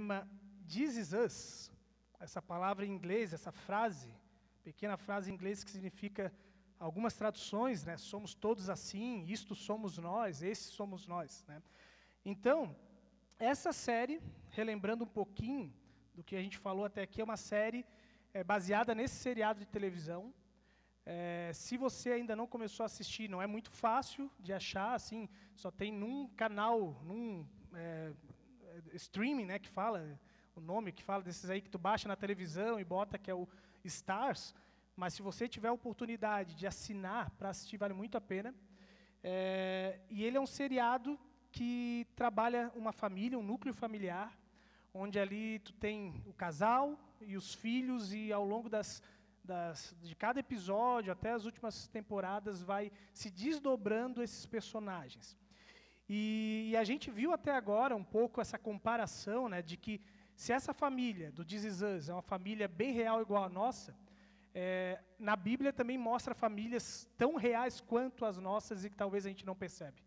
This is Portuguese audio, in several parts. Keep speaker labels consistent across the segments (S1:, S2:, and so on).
S1: tema This is Us, essa palavra em inglês, essa frase, pequena frase em inglês que significa algumas traduções, né? Somos todos assim, isto somos nós, esse somos nós, né? Então, essa série, relembrando um pouquinho do que a gente falou até aqui, é uma série baseada nesse seriado de televisão. Se você ainda não começou a assistir, não é muito fácil de achar, assim, só tem num canal, streaming, né, que fala, o nome que fala desses aí que tu baixa na televisão e bota, que é o Stars, mas se você tiver a oportunidade de assinar para assistir, vale muito a pena. E ele é um seriado que trabalha uma família, um núcleo familiar, onde ali tu tem o casal e os filhos, e ao longo de cada episódio, até as últimas temporadas, vai se desdobrando esses personagens. E a gente viu até agora um pouco essa comparação, né, de que se essa família do This Is Us é uma família bem real igual a nossa, na Bíblia também mostra famílias tão reais quanto as nossas e que talvez a gente não percebe.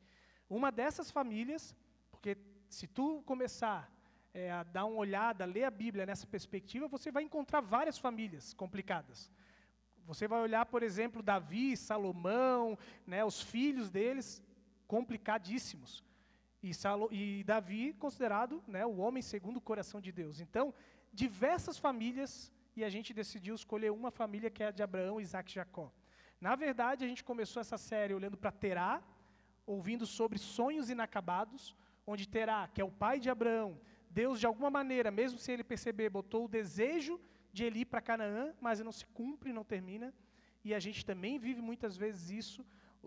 S1: Uma dessas famílias, porque se tu começar a dar uma olhada, a ler a Bíblia nessa perspectiva, você vai encontrar várias famílias complicadas. Você vai olhar, por exemplo, Davi, Salomão, né, os filhos deles, complicadíssimos. E Davi considerado, né, o homem segundo o coração de Deus. Então, diversas famílias, e a gente decidiu escolher uma família que é a de Abraão, Isaac e Jacó. Na verdade, a gente começou essa série olhando para Terá, ouvindo sobre sonhos inacabados, onde Terá, que é o pai de Abraão, Deus, de alguma maneira, mesmo sem ele perceber, botou o desejo de ele ir para Canaã, mas não se cumpre, não termina. E a gente também vive muitas vezes isso,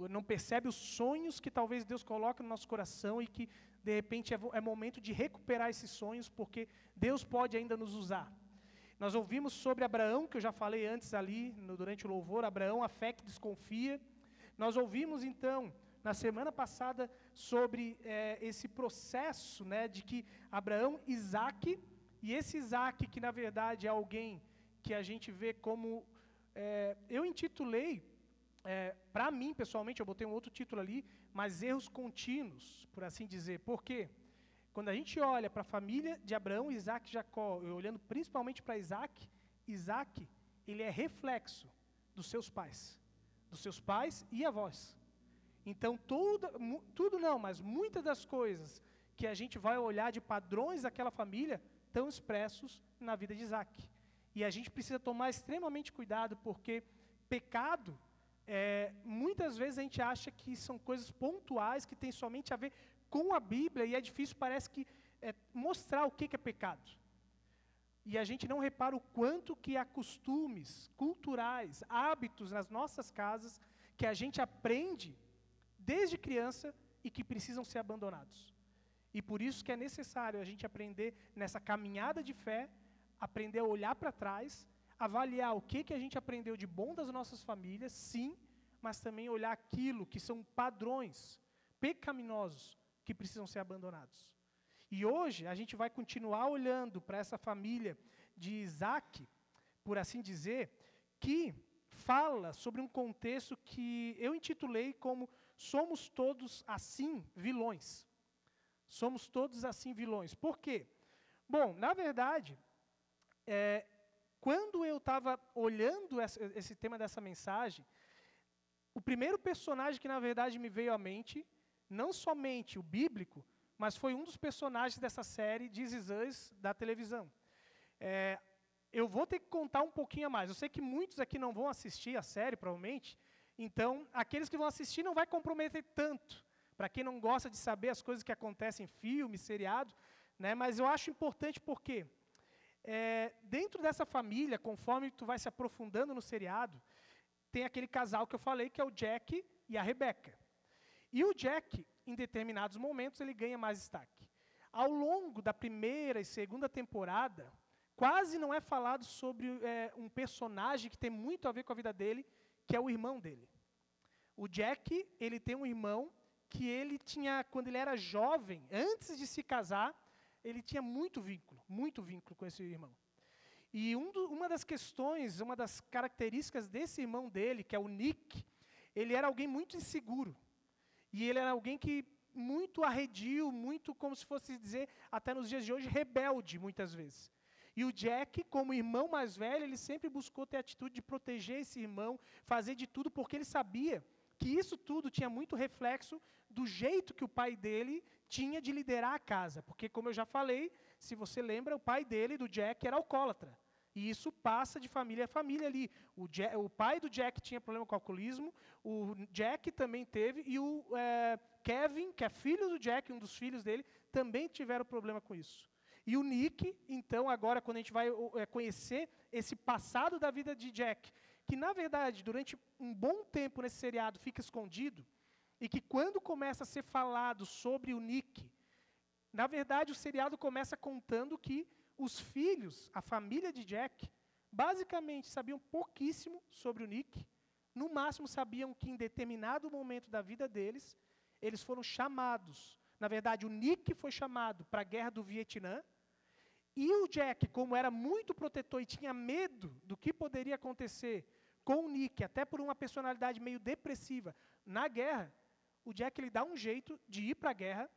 S1: não percebe os sonhos que talvez Deus coloca no nosso coração e que, de repente, é momento de recuperar esses sonhos, porque Deus pode ainda nos usar. Nós ouvimos sobre Abraão, que eu já falei antes ali, durante o louvor, Abraão, a fé que desconfia. Nós ouvimos, então, na semana passada, sobre esse processo, né, de que Abraão, Isaac, e esse Isaac, que na verdade é alguém que a gente vê como... eu intitulei, para mim, pessoalmente, eu botei um outro título ali, mas erros contínuos, por assim dizer. Por quê? Quando a gente olha para a família de Abraão, Isaac e Jacó, olhando principalmente para Isaac, ele é reflexo dos seus pais e avós. Então, tudo não, mas muitas das coisas que a gente vai olhar de padrões daquela família estão expressos na vida de Isaac. E a gente precisa tomar extremamente cuidado, porque pecado, muitas vezes a gente acha que são coisas pontuais, que tem somente a ver com a Bíblia, e é difícil, parece que, mostrar o que é pecado. E a gente não repara o quanto que há costumes culturais, hábitos nas nossas casas, que a gente aprende desde criança e que precisam ser abandonados. E por isso que é necessário a gente aprender nessa caminhada de fé, aprender a olhar para trás, avaliar o que a gente aprendeu de bom das nossas famílias, sim, mas também olhar aquilo que são padrões pecaminosos que precisam ser abandonados. E hoje a gente vai continuar olhando para essa família de Isaac, por assim dizer, que fala sobre um contexto que eu intitulei como somos todos assim vilões. Somos todos assim vilões. Por quê? Bom, na verdade, quando eu estava olhando esse tema dessa mensagem, o primeiro personagem que na verdade me veio à mente, não somente o bíblico, mas foi um dos personagens dessa série This Is Us da televisão. Eu vou ter que contar um pouquinho a mais. Eu sei que muitos aqui não vão assistir a série, provavelmente, então aqueles que vão assistir não vai comprometer tanto, para quem não gosta de saber as coisas que acontecem em filme, seriado, né? Mas eu acho importante porque dentro dessa família, conforme tu vai se aprofundando no seriado, tem aquele casal que eu falei, que é o Jack e a Rebecca. E o Jack, em determinados momentos, ele ganha mais destaque. Ao longo da primeira e segunda temporada, quase não é falado sobre um personagem que tem muito a ver com a vida dele, que é o irmão dele. O Jack, ele tem um irmão que ele tinha, quando ele era jovem, antes de se casar, ele tinha muito vínculo com esse irmão. E uma das questões, uma das características desse irmão dele, que é o Nick, ele era alguém muito inseguro. E ele era alguém que muito arredio, muito, como se fosse dizer, até nos dias de hoje, rebelde, muitas vezes. E o Jack, como irmão mais velho, ele sempre buscou ter a atitude de proteger esse irmão, fazer de tudo, porque ele sabia que isso tudo tinha muito reflexo do jeito que o pai dele tinha de liderar a casa. Porque, como eu já falei, se você lembra, o pai dele, do Jack, era alcoólatra. E isso passa de família a família ali. O pai do Jack tinha problema com alcoolismo, o Jack também teve, e o Kevin, que é filho do Jack, um dos filhos dele, também tiveram problema com isso. E o Nick, então, agora, quando a gente vai conhecer esse passado da vida de Jack, que, na verdade, durante um bom tempo nesse seriado fica escondido, e que quando começa a ser falado sobre o Nick, na verdade, o seriado começa contando que os filhos, a família de Jack, basicamente sabiam pouquíssimo sobre o Nick, no máximo sabiam que em determinado momento da vida deles, eles foram chamados, na verdade, o Nick foi chamado para a guerra do Vietnã, e o Jack, como era muito protetor e tinha medo do que poderia acontecer com o Nick, até por uma personalidade meio depressiva, na guerra, o Jack ele dá um jeito de ir para a guerra,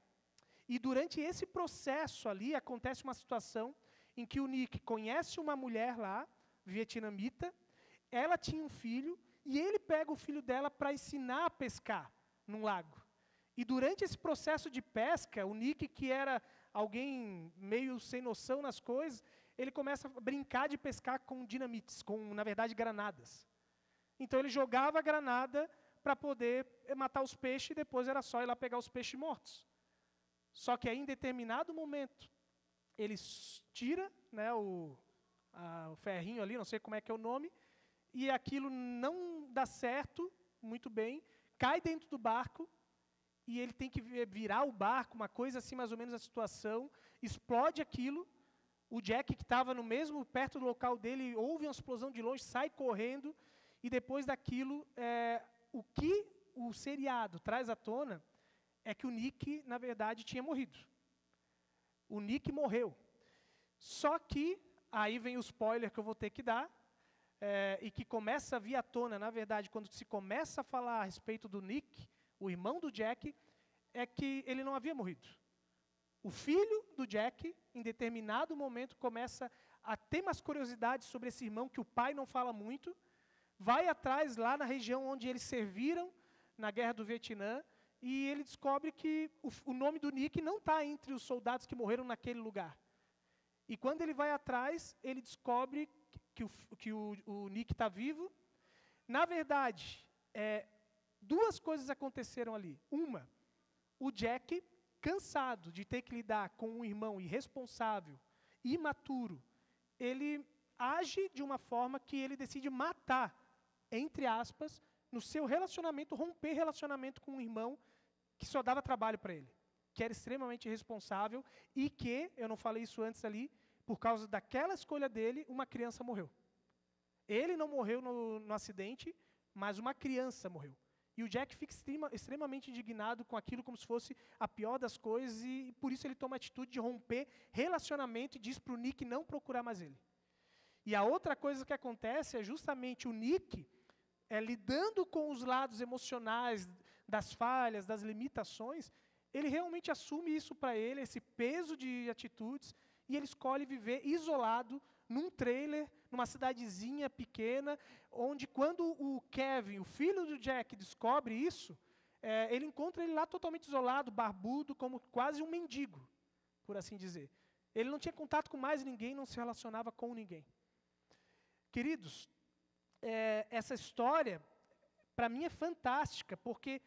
S1: e durante esse processo ali, acontece uma situação em que o Nick conhece uma mulher lá, vietnamita, ela tinha um filho, e ele pega o filho dela para ensinar a pescar num lago. E durante esse processo de pesca, o Nick, que era alguém meio sem noção nas coisas, ele começa a brincar de pescar com dinamites, com, na verdade, granadas. Então ele jogava a granada para poder matar os peixes, e depois era só ir lá pegar os peixes mortos. Só que aí, em determinado momento, ele tira, né, o ferrinho ali, não sei como é que é o nome, e aquilo não dá certo, muito bem, cai dentro do barco, e ele tem que virar o barco, uma coisa assim, mais ou menos a situação, explode aquilo, o Jack, que estava no mesmo, perto do local dele, ouve uma explosão de longe, sai correndo, e depois daquilo, o que o seriado traz à tona é que o Nick, na verdade, tinha morrido. O Nick morreu. Só que, aí vem o spoiler que eu vou ter que dar, e que começa a vir à tona, na verdade, quando se começa a falar a respeito do Nick, o irmão do Jack, é que ele não havia morrido. O filho do Jack, em determinado momento, começa a ter umas curiosidades sobre esse irmão que o pai não fala muito, vai atrás lá na região onde eles serviram na Guerra do Vietnã, e ele descobre que o nome do Nick não está entre os soldados que morreram naquele lugar. E quando ele vai atrás, ele descobre que o Nick está vivo. Na verdade, duas coisas aconteceram ali. Uma, o Jack, cansado de ter que lidar com um irmão irresponsável, imaturo, ele age de uma forma que ele decide matar, entre aspas, no seu relacionamento, romper relacionamento com um irmão que só dava trabalho para ele, que era extremamente irresponsável e que, eu não falei isso antes ali, por causa daquela escolha dele, uma criança morreu. Ele não morreu no acidente, mas uma criança morreu. E o Jack fica extremamente indignado com aquilo, como se fosse a pior das coisas, e por isso ele toma a atitude de romper relacionamento e diz para o Nick não procurar mais ele. E a outra coisa que acontece é justamente o Nick lidando com os lados emocionais das falhas, das limitações, ele realmente assume isso para ele, esse peso de atitudes, e ele escolhe viver isolado num trailer, numa cidadezinha pequena, onde quando o Kevin, o filho do Jack, descobre isso, ele encontra ele lá totalmente isolado, barbudo, como quase um mendigo, por assim dizer. Ele não tinha contato com mais ninguém, não se relacionava com ninguém. Queridos, essa história, para mim, é fantástica, porque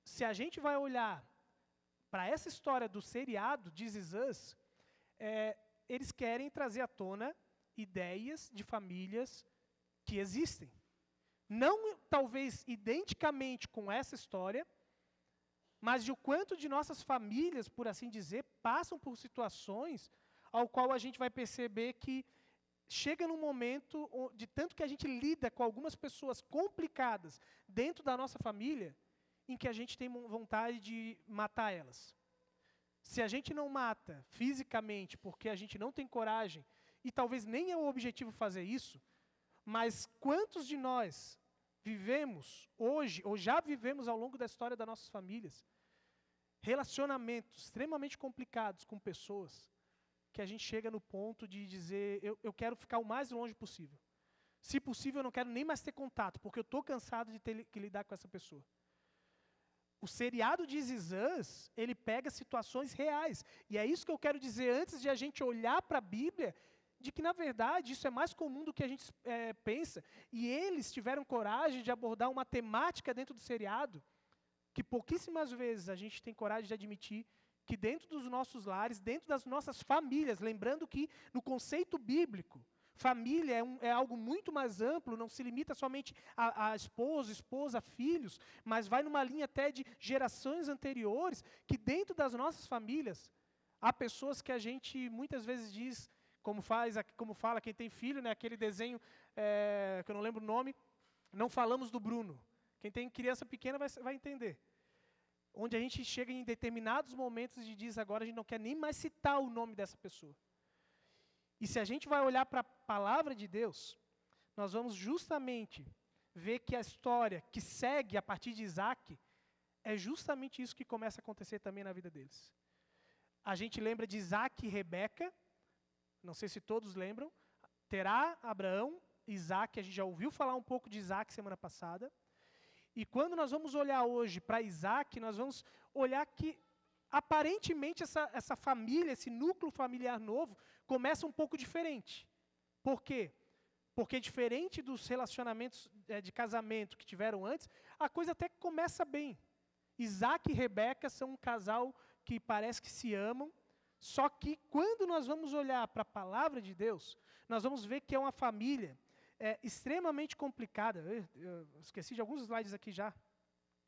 S1: se a gente vai olhar para essa história do seriado This Is Us, eles querem trazer à tona ideias de famílias que existem. Não, talvez, identicamente com essa história, mas de o quanto de nossas famílias, por assim dizer, passam por situações ao qual a gente vai perceber que chega num momento de tanto que a gente lida com algumas pessoas complicadas dentro da nossa família, em que a gente tem vontade de matar elas. Se a gente não mata fisicamente, porque a gente não tem coragem, e talvez nem é o objetivo fazer isso, mas quantos de nós vivemos hoje, ou já vivemos ao longo da história das nossas famílias, relacionamentos extremamente complicados com pessoas, que a gente chega no ponto de dizer, eu quero ficar o mais longe possível. Se possível, eu não quero nem mais ter contato, porque eu estou cansado de ter que lidar com essa pessoa. O seriado de This Is Us, ele pega situações reais. E é isso que eu quero dizer antes de a gente olhar para a Bíblia, de que, na verdade, isso é mais comum do que a gente pensa. E eles tiveram coragem de abordar uma temática dentro do seriado, que pouquíssimas vezes a gente tem coragem de admitir que dentro dos nossos lares, dentro das nossas famílias, lembrando que no conceito bíblico, família é algo muito mais amplo, não se limita somente a esposa, filhos, mas vai numa linha até de gerações anteriores, que dentro das nossas famílias, há pessoas que a gente muitas vezes diz, como fala quem tem filho, né, aquele desenho que eu não lembro o nome, não falamos do Bruno. Quem tem criança pequena vai entender. Onde a gente chega em determinados momentos e diz agora a gente não quer nem mais citar o nome dessa pessoa. E se a gente vai olhar para a palavra de Deus, nós vamos justamente ver que a história que segue a partir de Isaac é justamente isso que começa a acontecer também na vida deles. A gente lembra de Isaac e Rebeca, não sei se todos lembram, Terá, Abraão, Isaac, a gente já ouviu falar um pouco de Isaac semana passada. E quando nós vamos olhar hoje para Isaac, nós vamos olhar que, aparentemente, essa família, esse núcleo familiar novo, começa um pouco diferente. Por quê? Porque diferente dos relacionamentos de casamento que tiveram antes, a coisa até começa bem. Isaac e Rebeca são um casal que parece que se amam, só que quando nós vamos olhar para a palavra de Deus, nós vamos ver que é uma família extremamente complicada. Eu esqueci de alguns slides aqui já,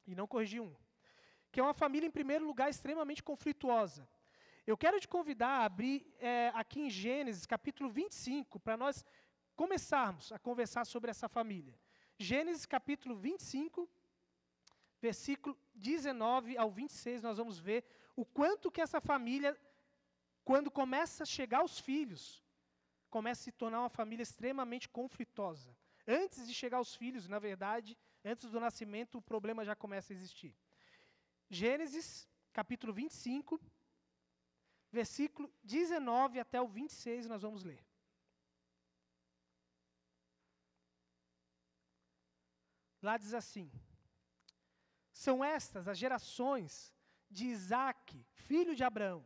S1: e não corrigi um. Que é uma família, em primeiro lugar, extremamente conflituosa. Eu quero te convidar a abrir aqui em Gênesis, capítulo 25, para nós começarmos a conversar sobre essa família. Gênesis, capítulo 25, versículo 19 ao 26, nós vamos ver o quanto que essa família, quando começa a chegar aos filhos, começa a se tornar uma família extremamente conflitosa. Antes de chegar aos filhos, na verdade, antes do nascimento, o problema já começa a existir. Gênesis, capítulo 25, versículo 19 até o 26, nós vamos ler. Lá diz assim: são estas as gerações de Isaque, filho de Abraão.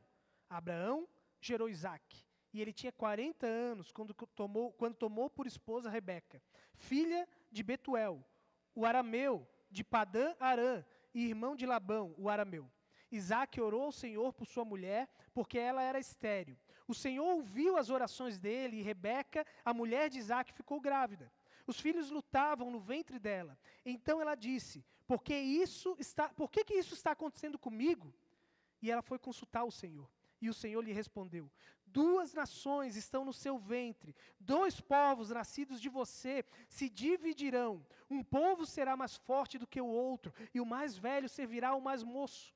S1: Abraão gerou Isaque. E ele tinha 40 anos quando tomou por esposa Rebeca, filha de Betuel, o arameu, de Padã Arã, e irmão de Labão, o arameu. Isaque orou ao Senhor por sua mulher, porque ela era estéril. O Senhor ouviu as orações dele, e Rebeca, a mulher de Isaque, ficou grávida. Os filhos lutavam no ventre dela. Então ela disse: por que isso está acontecendo comigo? E ela foi consultar o Senhor. E o Senhor lhe respondeu: 2 nações estão no seu ventre, 2 povos nascidos de você se dividirão. Um povo será mais forte do que o outro, e o mais velho servirá ao mais moço.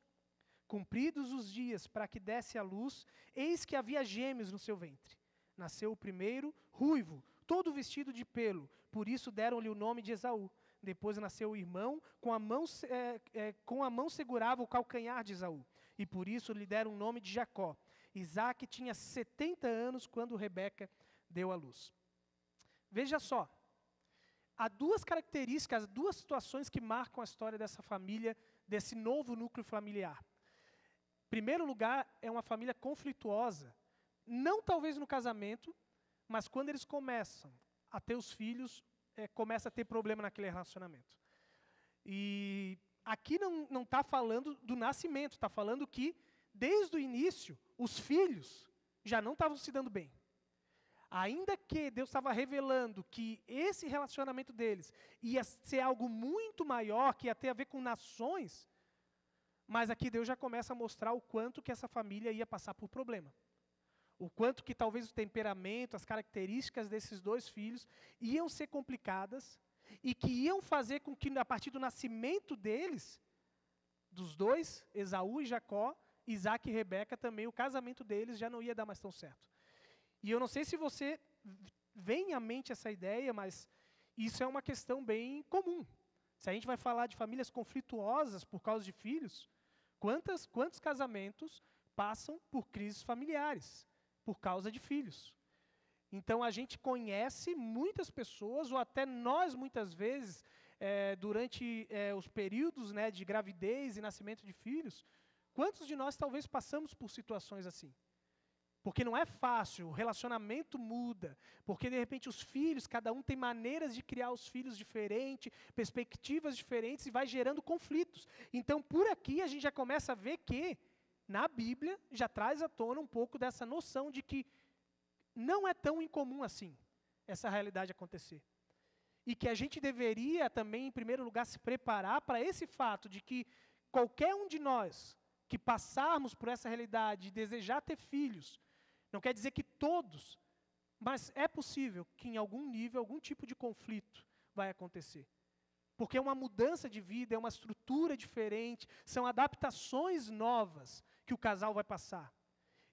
S1: Cumpridos os dias para que desse à luz, eis que havia gêmeos no seu ventre. Nasceu o primeiro, ruivo, todo vestido de pelo, por isso deram-lhe o nome de Esaú. Depois nasceu o irmão, com a mão segurava o calcanhar de Esaú, e por isso lhe deram o nome de Jacó. Isaque tinha 70 anos quando Rebeca deu à luz. Veja só, há 2 características, 2 situações que marcam a história dessa família, desse novo núcleo familiar. Em primeiro lugar, é uma família conflituosa, não talvez no casamento, mas quando eles começam a ter os filhos, começa a ter problema naquele relacionamento. E aqui não está falando do nascimento, está falando que, desde o início, os filhos já não estavam se dando bem. Ainda que Deus estava revelando que esse relacionamento deles ia ser algo muito maior, que ia ter a ver com nações, mas aqui Deus já começa a mostrar o quanto que essa família ia passar por problema. O quanto que talvez o temperamento, as características desses 2 filhos iam ser complicadas e que iam fazer com que, a partir do nascimento deles, dos 2, Esaú e Jacó, Isaque e Rebeca, também o casamento deles já não ia dar mais tão certo. E eu não sei se você vem à mente essa ideia, mas isso é uma questão bem comum. Se a gente vai falar de famílias conflituosas por causa de filhos, Quantos casamentos passam por crises familiares, por causa de filhos? Então, a gente conhece muitas pessoas, ou até nós, muitas vezes, durante os períodos, né, de gravidez e nascimento de filhos, quantos de nós talvez passamos por situações assim? Porque não é fácil, o relacionamento muda, porque de repente os filhos, cada um tem maneiras de criar os filhos diferentes, perspectivas diferentes e vai gerando conflitos. Então, por aqui a gente já começa a ver que, na Bíblia, já traz à tona um pouco dessa noção de que não é tão incomum assim, essa realidade acontecer. E que a gente deveria também, em primeiro lugar, se preparar para esse fato de que qualquer um de nós que passarmos por essa realidade e desejar ter filhos, não quer dizer que todos, mas é possível que em algum nível, algum tipo de conflito vai acontecer. Porque é uma mudança de vida, é uma estrutura diferente, são adaptações novas que o casal vai passar.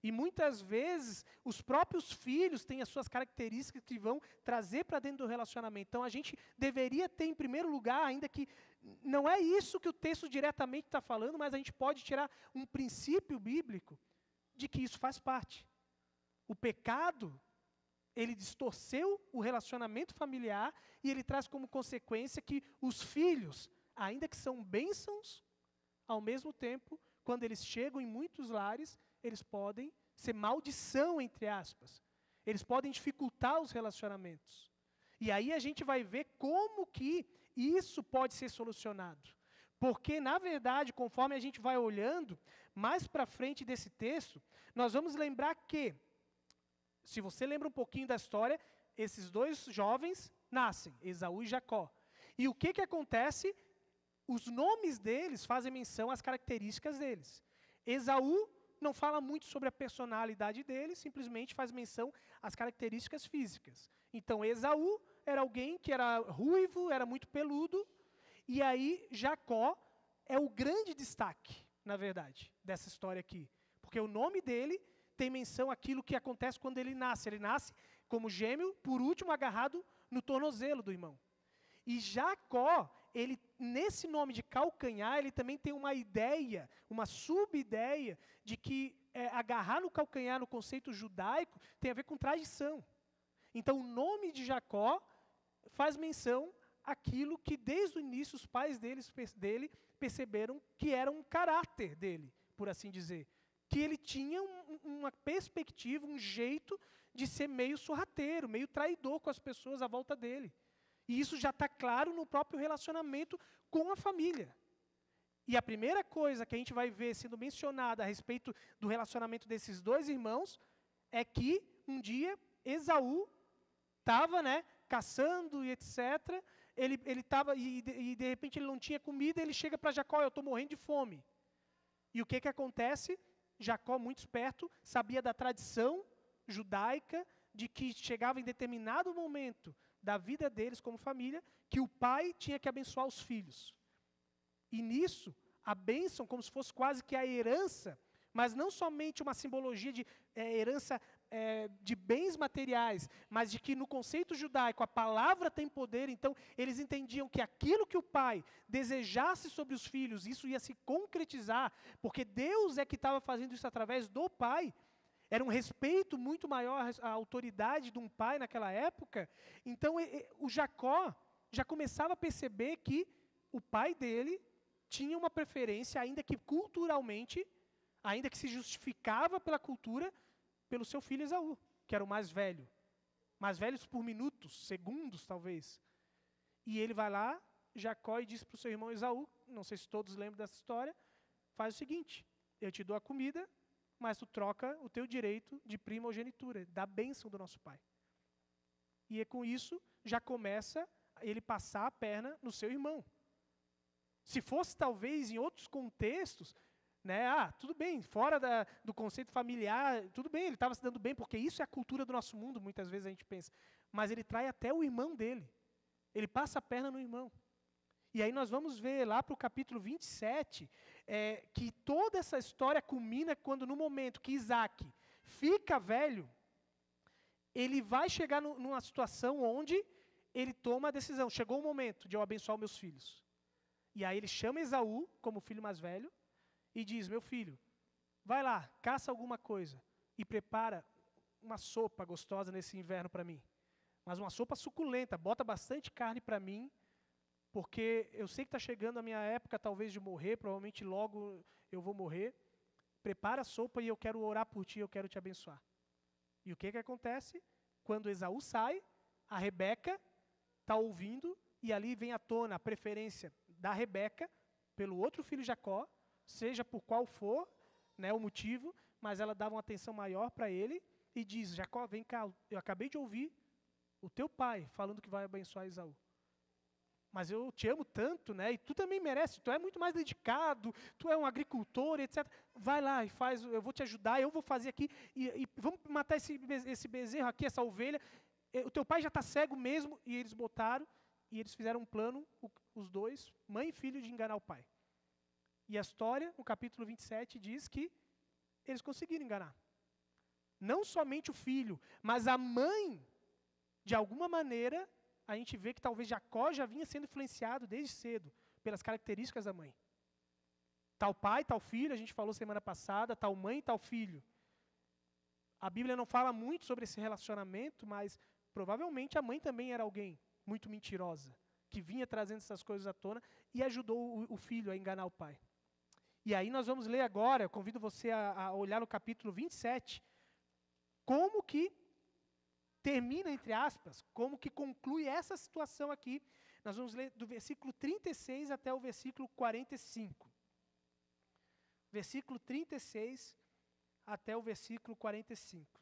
S1: E muitas vezes, os próprios filhos têm as suas características que vão trazer para dentro do relacionamento. Então, a gente deveria ter, em primeiro lugar, ainda que não é isso que o texto diretamente está falando, mas a gente pode tirar um princípio bíblico de que isso faz parte. O pecado, ele distorceu o relacionamento familiar e ele traz como consequência que os filhos, ainda que são bênçãos, ao mesmo tempo, quando eles chegam em muitos lares, eles podem ser maldição, entre aspas. Eles podem dificultar os relacionamentos. E aí a gente vai ver como que isso pode ser solucionado. Porque, na verdade, conforme a gente vai olhando, mais para frente desse texto, nós vamos lembrar que, se você lembra um pouquinho da história, esses dois jovens nascem, Esaú e Jacó. E o que acontece? Os nomes deles fazem menção às características deles. Esaú não fala muito sobre a personalidade dele, simplesmente faz menção às características físicas. Então, Esaú era alguém que era ruivo, era muito peludo, e aí Jacó é o grande destaque, na verdade, dessa história aqui. Porque o nome dele tem menção àquilo que acontece quando ele nasce. Ele nasce como gêmeo, por último agarrado no tornozelo do irmão. E Jacó, ele, nesse nome de calcanhar, ele também tem uma ideia, uma sub-ideia, de que agarrar no calcanhar, no conceito judaico, tem a ver com traição. Então, o nome de Jacó faz menção àquilo que, desde o início, os pais dele perceberam que era um caráter dele, por assim dizer. Que ele tinha uma perspectiva, um jeito de ser meio sorrateiro, meio traidor com as pessoas à volta dele. E isso já está claro no próprio relacionamento com a família. E a primeira coisa que a gente vai ver sendo mencionada a respeito do relacionamento desses dois irmãos é que um dia Esaú estava, caçando e etc. Ele estava e de repente ele não tinha comida, ele chega para Jacó: eu estou morrendo de fome. E o que acontece? Jacó, muito esperto, sabia da tradição judaica de que chegava em determinado momento da vida deles como família, que o pai tinha que abençoar os filhos. E nisso, a bênção, como se fosse quase que a herança, mas não somente uma simbologia de herança de bens materiais, mas de que no conceito judaico a palavra tem poder, então eles entendiam que aquilo que o pai desejasse sobre os filhos, isso ia se concretizar, porque Deus é que estava fazendo isso através do pai. Era um respeito muito maior à autoridade de um pai naquela época. Então, o Jacó já começava a perceber que o pai dele tinha uma preferência, ainda que culturalmente, ainda que se justificava pela cultura, pelo seu filho Esaú, que era o mais velho. Mais velhos por minutos, segundos talvez. E ele vai lá, Jacó, e diz para o seu irmão Esaú, não sei se todos lembram dessa história, faz o seguinte: eu te dou a comida, mas tu troca o teu direito de primogenitura, da bênção do nosso pai. E com isso, já começa ele passar a perna no seu irmão. Se fosse talvez em outros contextos, tudo bem, fora do conceito familiar, tudo bem, ele estava se dando bem, porque isso é a cultura do nosso mundo, muitas vezes a gente pensa. Mas ele trai até o irmão dele. Ele passa a perna no irmão. E aí nós vamos ver lá para o capítulo 27, que toda essa história culmina quando, no momento que Isaac fica velho, ele vai chegar numa situação onde ele toma a decisão: chegou o momento de eu abençoar meus filhos. E aí ele chama Esaú como filho mais velho, e diz, meu filho, vai lá, caça alguma coisa e prepara uma sopa gostosa nesse inverno para mim. Mas uma sopa suculenta, bota bastante carne para mim, porque eu sei que está chegando a minha época talvez de morrer, provavelmente logo eu vou morrer. Prepara a sopa e eu quero orar por ti, eu quero te abençoar. E o que acontece? Quando Esaú sai, a Rebeca está ouvindo, e ali vem à tona a preferência da Rebeca pelo outro filho Jacó, seja por qual for, né, o motivo, mas ela dava uma atenção maior para ele, e diz, Jacó, vem cá, eu acabei de ouvir o teu pai falando que vai abençoar Esaú. Mas eu te amo tanto, né? E tu também merece, tu é muito mais dedicado, tu é um agricultor, etc. Vai lá e faz, eu vou te ajudar, eu vou fazer aqui, e vamos matar esse bezerro aqui, essa ovelha. O teu pai já está cego mesmo, e eles botaram, e eles fizeram um plano, os dois, mãe e filho, de enganar o pai. E a história, no capítulo 27, diz que eles conseguiram enganar. Não somente o filho, mas a mãe, de alguma maneira, a gente vê que talvez Jacó já vinha sendo influenciado desde cedo pelas características da mãe. Tal pai, tal filho, a gente falou semana passada, tal mãe, tal filho. A Bíblia não fala muito sobre esse relacionamento, mas provavelmente a mãe também era alguém muito mentirosa, que vinha trazendo essas coisas à tona e ajudou o filho a enganar o pai. E aí nós vamos ler agora, eu convido você a olhar no capítulo 27, como que termina, entre aspas, como que conclui essa situação aqui. Nós vamos ler do versículo 36 até o versículo 45. Versículo 36 até o versículo 45.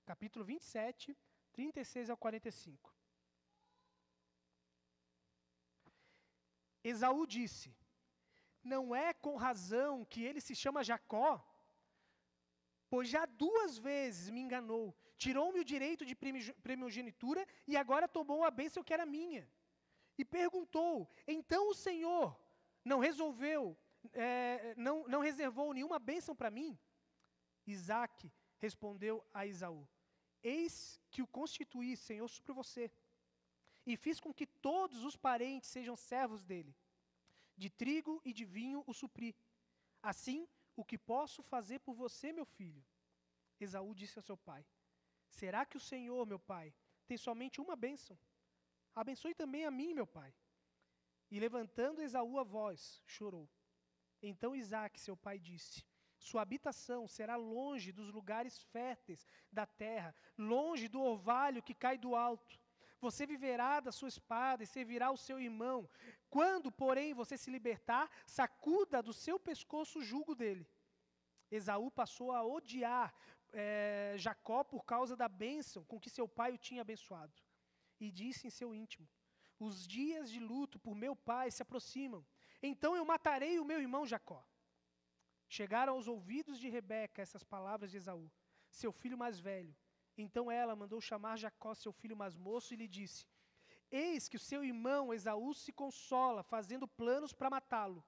S1: Capítulo 27, 36 ao 45. Esaú disse, não é com razão que ele se chama Jacó, pois já 2 vezes me enganou, tirou-me o direito de primogenitura e agora tomou a bênção que era minha. E perguntou, então o Senhor não reservou nenhuma bênção para mim? Isaque respondeu a Esaú, eis que o constituí Senhor sobre você, e fiz com que todos os parentes sejam servos dele. De trigo e de vinho o supri. Assim, o que posso fazer por você, meu filho? Esaú disse ao seu pai, será que o Senhor, meu pai, tem somente uma bênção? Abençoe também a mim, meu pai. E levantando Esaú a voz, chorou. Então Isaque, seu pai, disse, sua habitação será longe dos lugares férteis da terra, longe do orvalho que cai do alto. Você viverá da sua espada e servirá o seu irmão. Quando, porém, você se libertar, sacuda do seu pescoço o jugo dele. Esaú passou a odiar Jacó por causa da bênção com que seu pai o tinha abençoado. E disse em seu íntimo, os dias de luto por meu pai se aproximam. Então eu matarei o meu irmão Jacó. Chegaram aos ouvidos de Rebeca essas palavras de Esaú, seu filho mais velho. Então ela mandou chamar Jacó, seu filho mais moço, e lhe disse, eis que o seu irmão Esaú se consola, fazendo planos para matá-lo.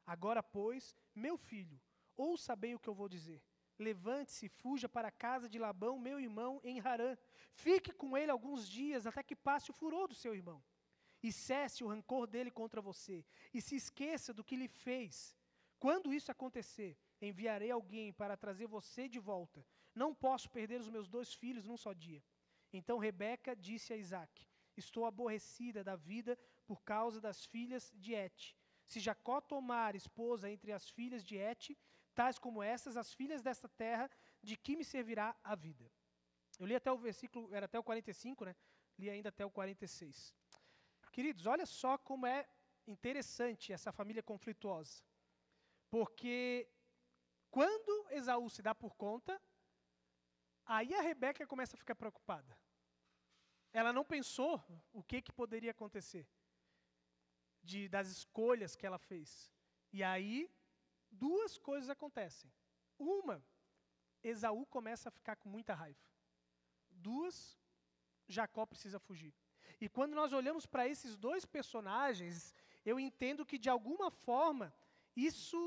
S1: Agora, pois, meu filho, ouça bem o que eu vou dizer. Levante-se e fuja para a casa de Labão, meu irmão, em Harã. Fique com ele alguns dias, até que passe o furor do seu irmão. E cesse o rancor dele contra você, e se esqueça do que lhe fez. Quando isso acontecer, enviarei alguém para trazer você de volta. Não posso perder os meus 2 filhos num só dia. Então Rebeca disse a Isaque, estou aborrecida da vida por causa das filhas de Et. Se Jacó tomar esposa entre as filhas de Et, tais como essas, as filhas desta terra, de que me servirá a vida? Eu li até o versículo, era até o 45, né? Li ainda até o 46. Queridos, olha só como é interessante essa família conflituosa. Porque quando Esaú se dá por conta, aí a Rebeca começa a ficar preocupada. Ela não pensou o que poderia acontecer das escolhas que ela fez. E aí, 2 coisas acontecem. Uma, Esaú começa a ficar com muita raiva. 2, Jacó precisa fugir. E quando nós olhamos para esses 2 personagens, eu entendo que de alguma forma,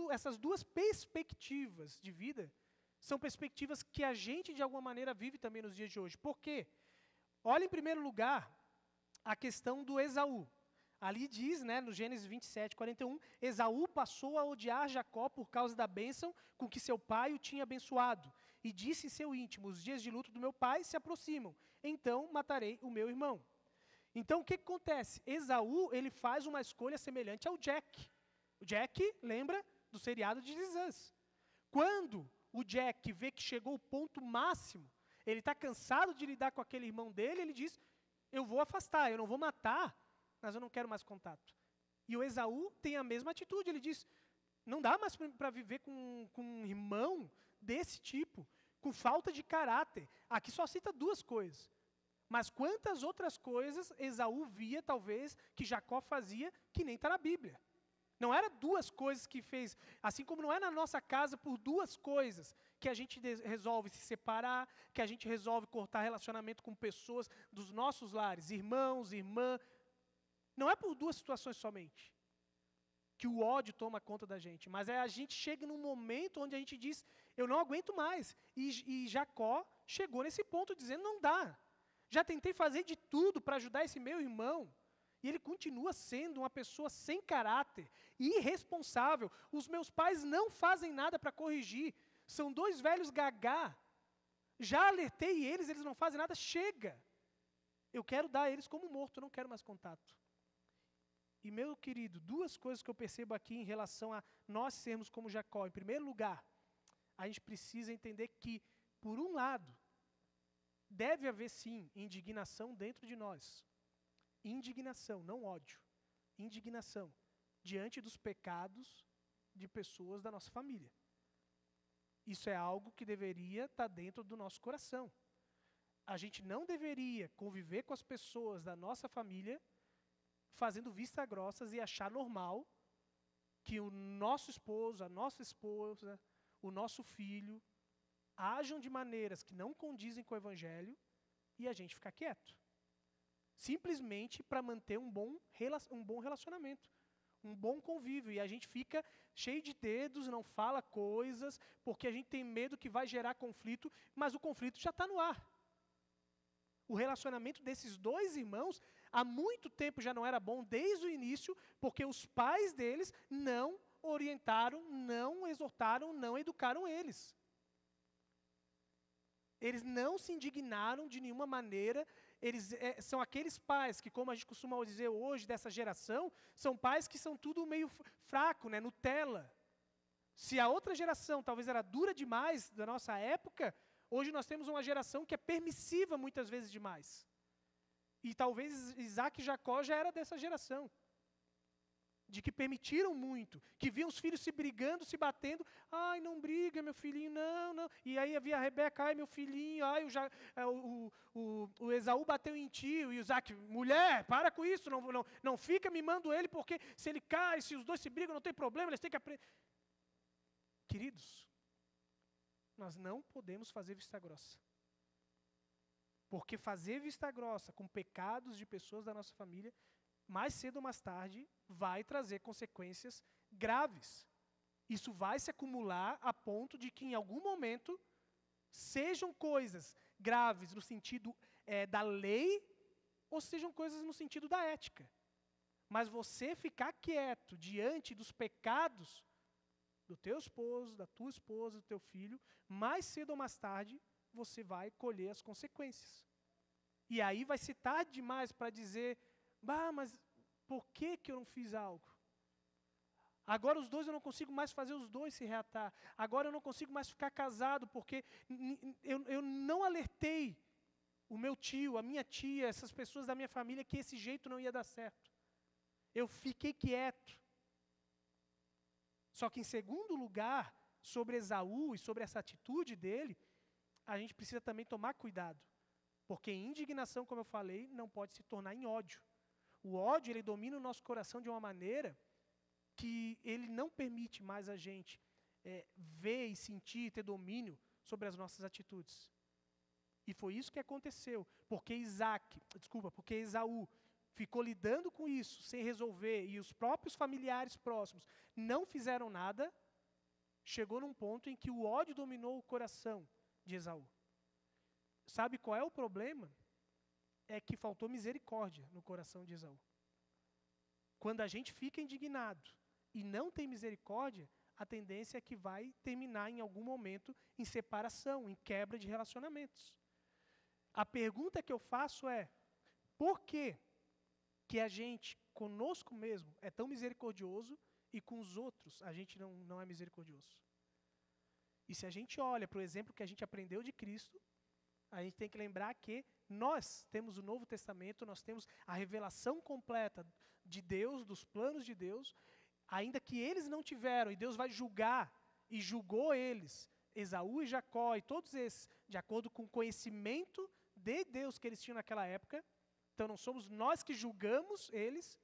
S1: essas 2 perspectivas de vida, são perspectivas que a gente de alguma maneira vive também nos dias de hoje. Por quê? Olha em primeiro lugar a questão do Esaú. Ali diz, né, no Gênesis 27, 41, Esaú passou a odiar Jacó por causa da bênção com que seu pai o tinha abençoado. E disse em seu íntimo, os dias de luto do meu pai se aproximam, então matarei o meu irmão. Então, o que acontece? Esaú, ele faz uma escolha semelhante ao Jack. O Jack, lembra do seriado de This Is Us. Quando o Jack vê que chegou o ponto máximo, ele está cansado de lidar com aquele irmão dele, ele diz, eu vou afastar, eu não vou matar, mas eu não quero mais contato. E o Esaú tem a mesma atitude, ele diz, não dá mais para viver com um irmão desse tipo, com falta de caráter. Aqui só cita duas coisas. Mas quantas outras coisas Esaú via, talvez, que Jacó fazia, que nem está na Bíblia. Não era duas coisas que fez, assim como não é na nossa casa por duas coisas que a gente resolve se separar, que a gente resolve cortar relacionamento com pessoas dos nossos lares, irmãos, irmã. Não é por duas situações somente que o ódio toma conta da gente, mas a gente chega num momento onde a gente diz, eu não aguento mais. E Jacó chegou nesse ponto dizendo, não dá. Já tentei fazer de tudo para ajudar esse meu irmão, e ele continua sendo uma pessoa sem caráter, irresponsável. Os meus pais não fazem nada para corrigir. São dois velhos gagá. Já alertei eles, eles não fazem nada. Chega. Eu quero dar a eles como morto, eu não quero mais contato. E, meu querido, duas coisas que eu percebo aqui em relação a nós sermos como Jacó. Em primeiro lugar, a gente precisa entender que, por um lado, deve haver sim indignação dentro de nós. Indignação, não ódio. Indignação diante dos pecados de pessoas da nossa família. Isso é algo que deveria estar dentro do nosso coração. A gente não deveria conviver com as pessoas da nossa família fazendo vista grossas e achar normal que o nosso esposo, a nossa esposa, o nosso filho ajam de maneiras que não condizem com o Evangelho e a gente ficar quieto. Simplesmente para manter um bom relacionamento, um bom convívio. E a gente fica cheio de dedos, não fala coisas, porque a gente tem medo que vai gerar conflito, mas o conflito já está no ar. O relacionamento desses dois irmãos, há muito tempo já não era bom, desde o início, porque os pais deles não orientaram, não exortaram, não educaram eles. Eles não se indignaram de nenhuma maneira. Eles são aqueles pais que, como a gente costuma dizer hoje, dessa geração, são pais que são tudo meio fraco, né, Nutella. Se a outra geração talvez era dura demais da nossa época, hoje nós temos uma geração que é permissiva muitas vezes demais. E talvez Isaac e Jacó já era dessa geração. De que permitiram muito, que viam os filhos se brigando, se batendo. Ai, não briga, meu filhinho, não, não. E aí havia a Rebeca, ai, meu filhinho, ai, o Esaú bateu em ti, e o Isaac, mulher, para com isso, não fica mimando ele, porque se ele cai, se os dois se brigam, não tem problema, eles têm que aprender. Queridos, nós não podemos fazer vista grossa. Porque fazer vista grossa com pecados de pessoas da nossa família, mais cedo ou mais tarde, vai trazer consequências graves. Isso vai se acumular a ponto de que, em algum momento, sejam coisas graves no sentido da lei, ou sejam coisas no sentido da ética. Mas você ficar quieto diante dos pecados do teu esposo, da tua esposa, do teu filho, mais cedo ou mais tarde, você vai colher as consequências. E aí vai ser tarde demais para dizer, mas por que eu não fiz algo? Agora os dois eu não consigo mais fazer os dois se reatar. Agora eu não consigo mais ficar casado porque eu não alertei o meu tio, a minha tia, essas pessoas da minha família que esse jeito não ia dar certo. Eu fiquei quieto. Só que em segundo lugar, sobre Esaú e sobre essa atitude dele, a gente precisa também tomar cuidado. Porque indignação, como eu falei, não pode se tornar em ódio. O ódio, ele domina o nosso coração de uma maneira que ele não permite mais a gente ver e sentir, ter domínio sobre as nossas atitudes. E foi isso que aconteceu, porque Esaú ficou lidando com isso, sem resolver, e os próprios familiares próximos não fizeram nada, chegou num ponto em que o ódio dominou o coração de Esaú. Sabe qual é o problema? É que faltou misericórdia no coração de Esaú. quando a gente fica indignado e não tem misericórdia, a tendência é que vai terminar em algum momento em separação, em quebra de relacionamentos. A pergunta que eu faço é, por que a gente, conosco mesmo, é tão misericordioso e com os outros a gente não é misericordioso? E se a gente olha para o exemplo que a gente aprendeu de Cristo, a gente tem que lembrar que nós temos o Novo Testamento, nós temos a revelação completa de Deus, dos planos de Deus, ainda que eles não tiveram, e Deus vai julgar, e julgou eles, Esaú e Jacó, e todos esses, de acordo com o conhecimento de Deus que eles tinham naquela época. Então não somos nós que julgamos eles,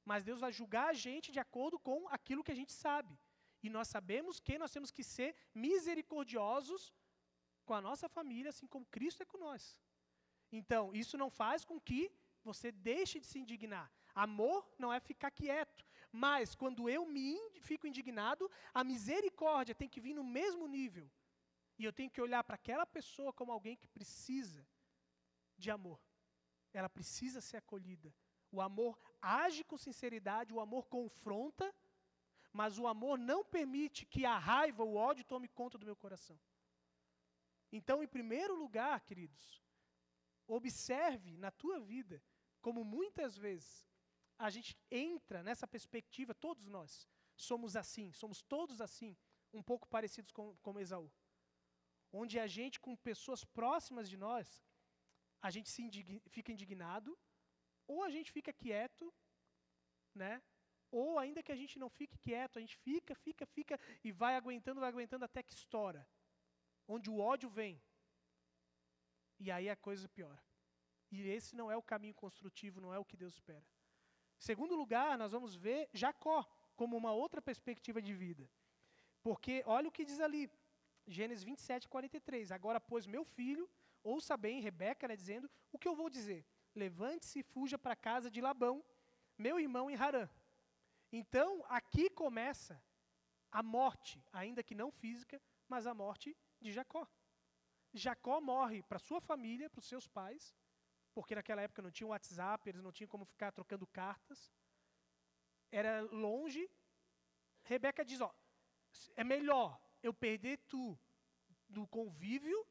S1: mas Deus vai julgar a gente de acordo com aquilo que a gente sabe. E nós sabemos que nós temos que ser misericordiosos com a nossa família, assim como Cristo é com nós. Então, isso não faz com que você deixe de se indignar. Amor não é ficar quieto, mas quando eu fico indignado, a misericórdia tem que vir no mesmo nível. E eu tenho que olhar para aquela pessoa como alguém que precisa de amor. Ela precisa ser acolhida. O amor age com sinceridade, o amor confronta, mas o amor não permite que a raiva, o ódio tome conta do meu coração. Então, em primeiro lugar, queridos, observe na tua vida como muitas vezes a gente entra nessa perspectiva, todos nós somos assim, somos todos assim, um pouco parecidos com Esaú. Onde a gente, com pessoas próximas de nós, a gente fica indignado, ou a gente fica quieto, né? Ou ainda que a gente não fique quieto, a gente fica e vai aguentando até que estoura. Onde o ódio vem. E aí a coisa piora. E esse não é o caminho construtivo, não é o que Deus espera. Em segundo lugar, nós vamos ver Jacó como uma outra perspectiva de vida. Porque olha o que diz ali, Gênesis 27, 43. Agora, pois, meu filho, ouça bem, Rebeca, né, dizendo, o que eu vou dizer? Levante-se e fuja para a casa de Labão, meu irmão em Harã. Então, aqui começa a morte, ainda que não física, mas a morte de Jacó. Jacó morre para sua família, para os seus pais, porque naquela época não tinha WhatsApp, eles não tinham como ficar trocando cartas. Era longe. Rebeca diz, ó, é melhor eu perder tu do convívio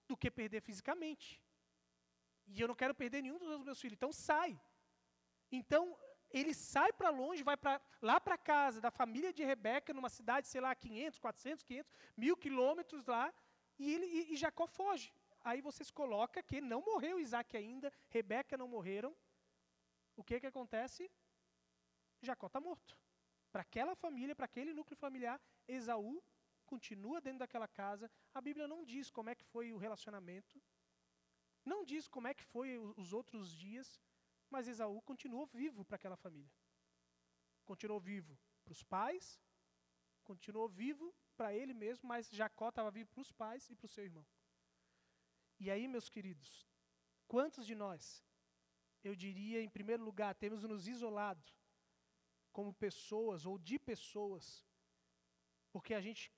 S1: do que perder fisicamente. E eu não quero perder nenhum dos meus filhos, então sai. Então, ele sai para longe, vai lá para casa da família de Rebeca, numa cidade, sei lá, 500, 400, 500, 1000 quilômetros lá, e Jacó foge. Aí você se coloca que não morreu Isaac ainda, Rebeca não morreram. O que acontece? Jacó está morto. Para aquela família, para aquele núcleo familiar, Esaú continua dentro daquela casa. A Bíblia não diz como é que foi o relacionamento, não diz como é que foi os outros dias, mas Esaú continuou vivo para aquela família. Continuou vivo para os pais, continuou vivo para ele mesmo, mas Jacó estava vivo para os pais e para o seu irmão. E aí, meus queridos, quantos de nós, eu diria, em primeiro lugar, temos nos isolado como pessoas ou de pessoas, porque a gente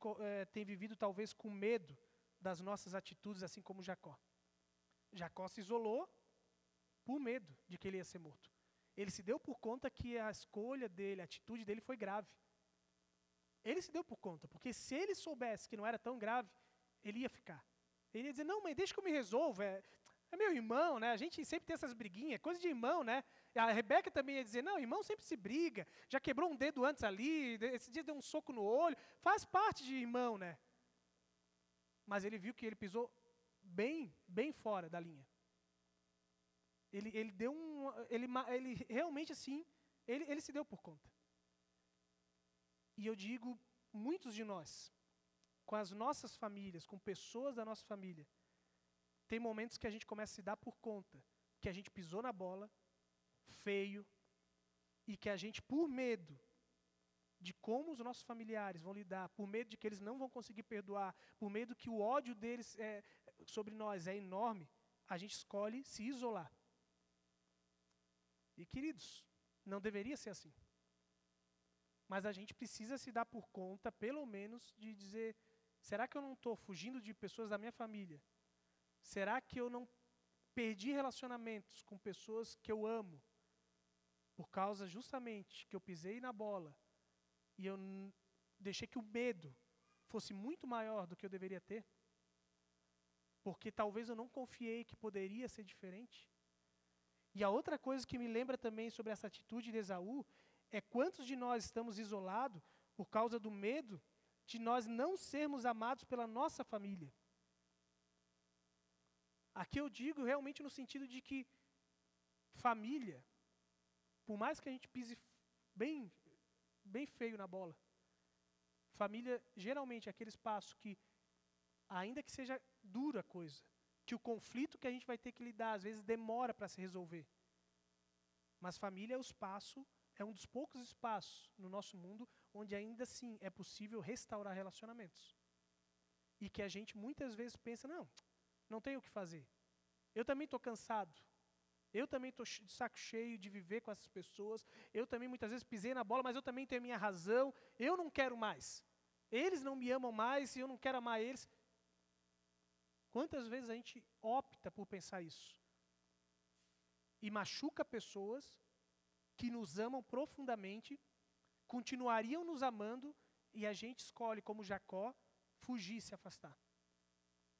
S1: tem vivido talvez com medo das nossas atitudes, assim como Jacó. Jacó se isolou por medo de que ele ia ser morto. Ele se deu por conta que a escolha dele, a atitude dele foi grave. Ele se deu por conta, porque se ele soubesse que não era tão grave, ele ia ficar. Ele ia dizer, não, mãe, deixa que eu me resolva, é meu irmão, né? A gente sempre tem essas briguinhas, coisa de irmão, né? A Rebeca também ia dizer, não, irmão sempre se briga, já quebrou um dedo antes ali, esse dia deu um soco no olho, faz parte de irmão, né? Mas ele viu que ele pisou bem fora da linha. Ele deu ele realmente assim, ele se deu por conta. E eu digo, muitos de nós, com as nossas famílias, com pessoas da nossa família, tem momentos que a gente começa a se dar por conta que a gente pisou na bola, feio, e que a gente, por medo de como os nossos familiares vão lidar, por medo de que eles não vão conseguir perdoar, por medo que o ódio deles sobre nós é enorme, a gente escolhe se isolar. E, queridos, não deveria ser assim. Mas a gente precisa se dar por conta, pelo menos, de dizer, será que eu não estou fugindo de pessoas da minha família? Será que eu não perdi relacionamentos com pessoas que eu amo? por causa justamente que eu pisei na bola e eu deixei que o medo fosse muito maior do que eu deveria ter, porque talvez eu não confiei que poderia ser diferente. E a outra coisa que me lembra também sobre essa atitude de Esaú é quantos de nós estamos isolados por causa do medo de nós não sermos amados pela nossa família. Aqui eu digo realmente no sentido de que família, por mais que a gente pise bem feio na bola, família geralmente é aquele espaço que, ainda que seja dura a coisa, que o conflito que a gente vai ter que lidar, às vezes demora para se resolver. Mas família é o espaço, é um dos poucos espaços no nosso mundo onde ainda assim é possível restaurar relacionamentos. E que a gente muitas vezes pensa, não tenho o que fazer. Eu também estou cansado. Eu também estou de saco cheio de viver com essas pessoas. Eu também muitas vezes pisei na bola, mas eu também tenho a minha razão. Eu não quero mais. Eles não me amam mais e eu não quero amar eles. Quantas vezes a gente opta por pensar isso? E machuca pessoas que nos amam profundamente, continuariam nos amando, e a gente escolhe, como Jacó, fugir, se afastar.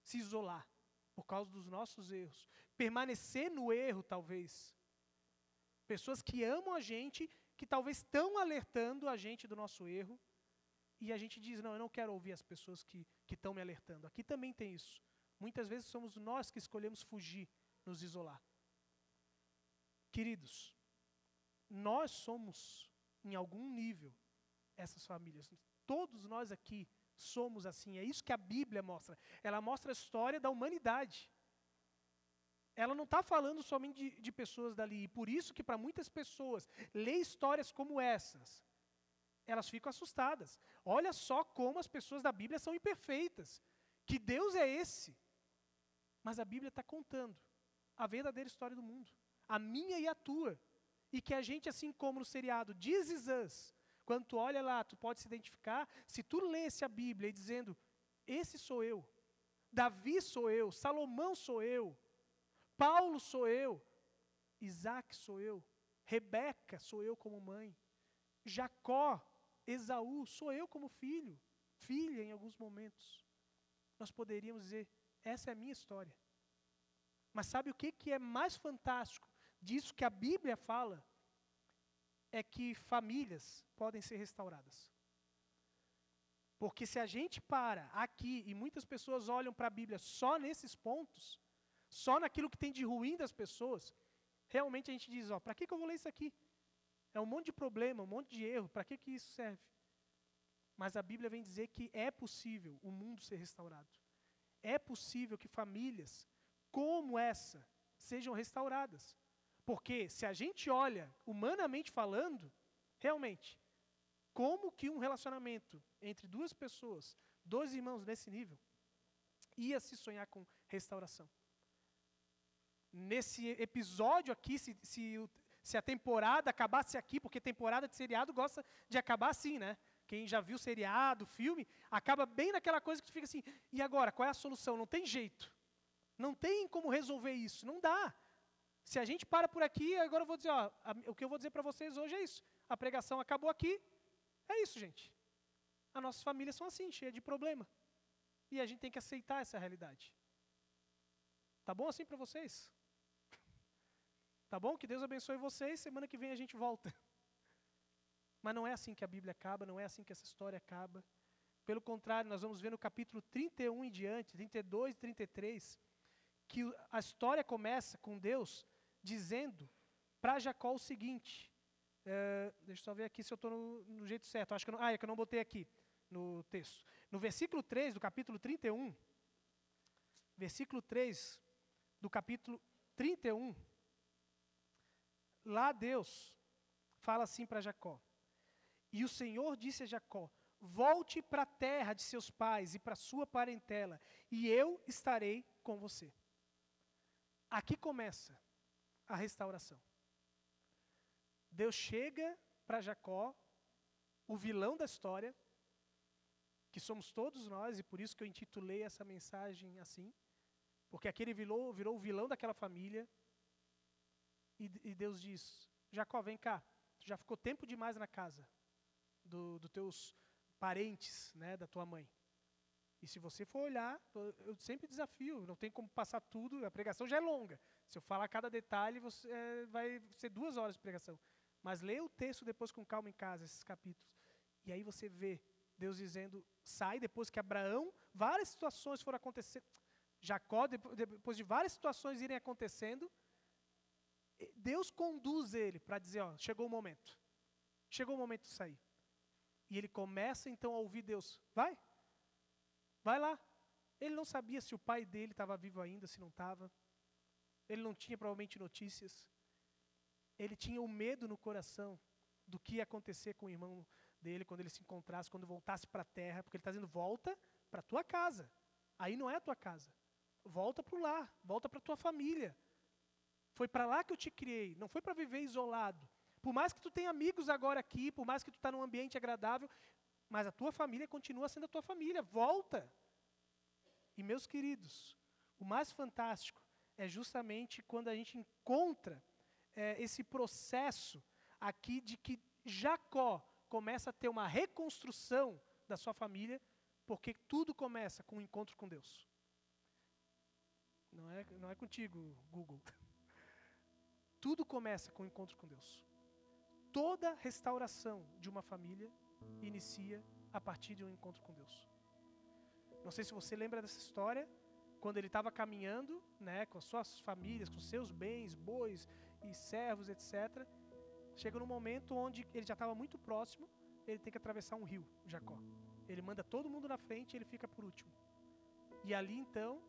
S1: Se isolar, por causa dos nossos erros. Permanecer no erro, talvez. Pessoas que amam a gente, que talvez estão alertando a gente do nosso erro, e a gente diz, eu não quero ouvir as pessoas que estão me alertando. Aqui também tem isso. Muitas vezes somos nós que escolhemos fugir, nos isolar. Queridos, nós somos, em algum nível, essas famílias. Todos nós aqui somos assim. É isso que a Bíblia mostra. Ela mostra a história da humanidade. Ela não está falando somente de pessoas dali. E por isso que para muitas pessoas, ler histórias como essas, elas ficam assustadas. Olha só como as pessoas da Bíblia são imperfeitas. Que Deus é esse? Mas a Bíblia está contando a verdadeira história do mundo. A minha e a tua. E que a gente, assim como no seriado This Is Us, quando tu olha lá, tu pode se identificar, se tu lesse a Bíblia e dizendo, esse sou eu, Davi sou eu, Salomão sou eu, Paulo sou eu, Isaac sou eu, Rebeca sou eu como mãe, Jacó, Esaú, sou eu como filho, filha em alguns momentos. Nós poderíamos dizer, essa é a minha história. Mas sabe o que é mais fantástico disso que a Bíblia fala? É que famílias podem ser restauradas. Porque se a gente para aqui, e muitas pessoas olham para a Bíblia só nesses pontos, só naquilo que tem de ruim das pessoas, realmente a gente diz, para que eu vou ler isso aqui? É um monte de problema, um monte de erro, para que isso serve? Mas a Bíblia vem dizer que é possível o mundo ser restaurado. É possível que famílias como essa sejam restauradas. Porque se a gente olha, humanamente falando, realmente, como que um relacionamento entre duas pessoas, dois irmãos nesse nível, ia se sonhar com restauração? Nesse episódio aqui, se a temporada acabasse aqui, porque temporada de seriado gosta de acabar assim, né? Quem já viu seriado, filme, acaba bem naquela coisa que tu fica assim, e agora, qual é a solução? Não tem jeito. Não tem como resolver isso, não dá. Se a gente para por aqui, agora eu vou dizer, o que eu vou dizer para vocês hoje é isso. A pregação acabou aqui, é isso, gente. As nossas famílias são assim, cheias de problema. E a gente tem que aceitar essa realidade. Tá bom assim para vocês? Tá bom? Que Deus abençoe vocês, semana que vem a gente volta. Mas não é assim que a Bíblia acaba, não é assim que essa história acaba. Pelo contrário, nós vamos ver no capítulo 31 em diante, 32 e 33, que a história começa com Deus dizendo para Jacó o seguinte, deixa eu só ver aqui se eu estou no jeito certo, acho que é que eu não botei aqui no texto. No versículo 3 do capítulo 31, versículo 3 do capítulo 31, lá Deus fala assim para Jacó, e o Senhor disse a Jacó, volte para a terra de seus pais e para sua parentela, e eu estarei com você. Aqui começa a restauração. Deus chega para Jacó, o vilão da história, que somos todos nós, e por isso que eu intitulei essa mensagem assim, porque aquele virou o vilão daquela família, e Deus diz, Jacó, vem cá, tu já ficou tempo demais na casa dos teus parentes, né, da tua mãe. E se você for olhar, eu sempre desafio, não tem como passar tudo, a pregação já é longa. Se eu falar cada detalhe, vai ser 2 horas de pregação. Mas leia o texto depois com calma em casa, esses capítulos. E aí você vê Deus dizendo, sai, depois que Abraão, várias situações foram acontecendo. Jacó, depois de várias situações irem acontecendo, Deus conduz ele para dizer, ó, chegou o momento. Chegou o momento de sair. E ele começa então a ouvir Deus. Vai lá. Ele não sabia se o pai dele estava vivo ainda, se não estava. Ele não tinha provavelmente notícias. Ele tinha o medo no coração do que ia acontecer com o irmão dele quando ele se encontrasse, quando voltasse para a terra, porque ele está dizendo, volta para a tua casa. Aí não é a tua casa. Volta para o lar, volta para a tua família. Foi para lá que eu te criei, não foi para viver isolado. Por mais que tu tenha amigos agora aqui, por mais que tu está num ambiente agradável, mas a tua família continua sendo a tua família, volta. E meus queridos, o mais fantástico é justamente quando a gente encontra esse processo aqui de que Jacó começa a ter uma reconstrução da sua família, porque tudo começa com o encontro com Deus. Não é contigo, Google. Tudo começa com o encontro com Deus. Toda restauração de uma família inicia a partir de um encontro com Deus. Não sei se você lembra dessa história, quando ele estava caminhando, né, com as suas famílias, com seus bens, bois e servos, etc. Chega num momento onde ele já estava muito próximo, ele tem que atravessar um rio, Jacó. Ele manda todo mundo na frente e ele fica por último. E ali então,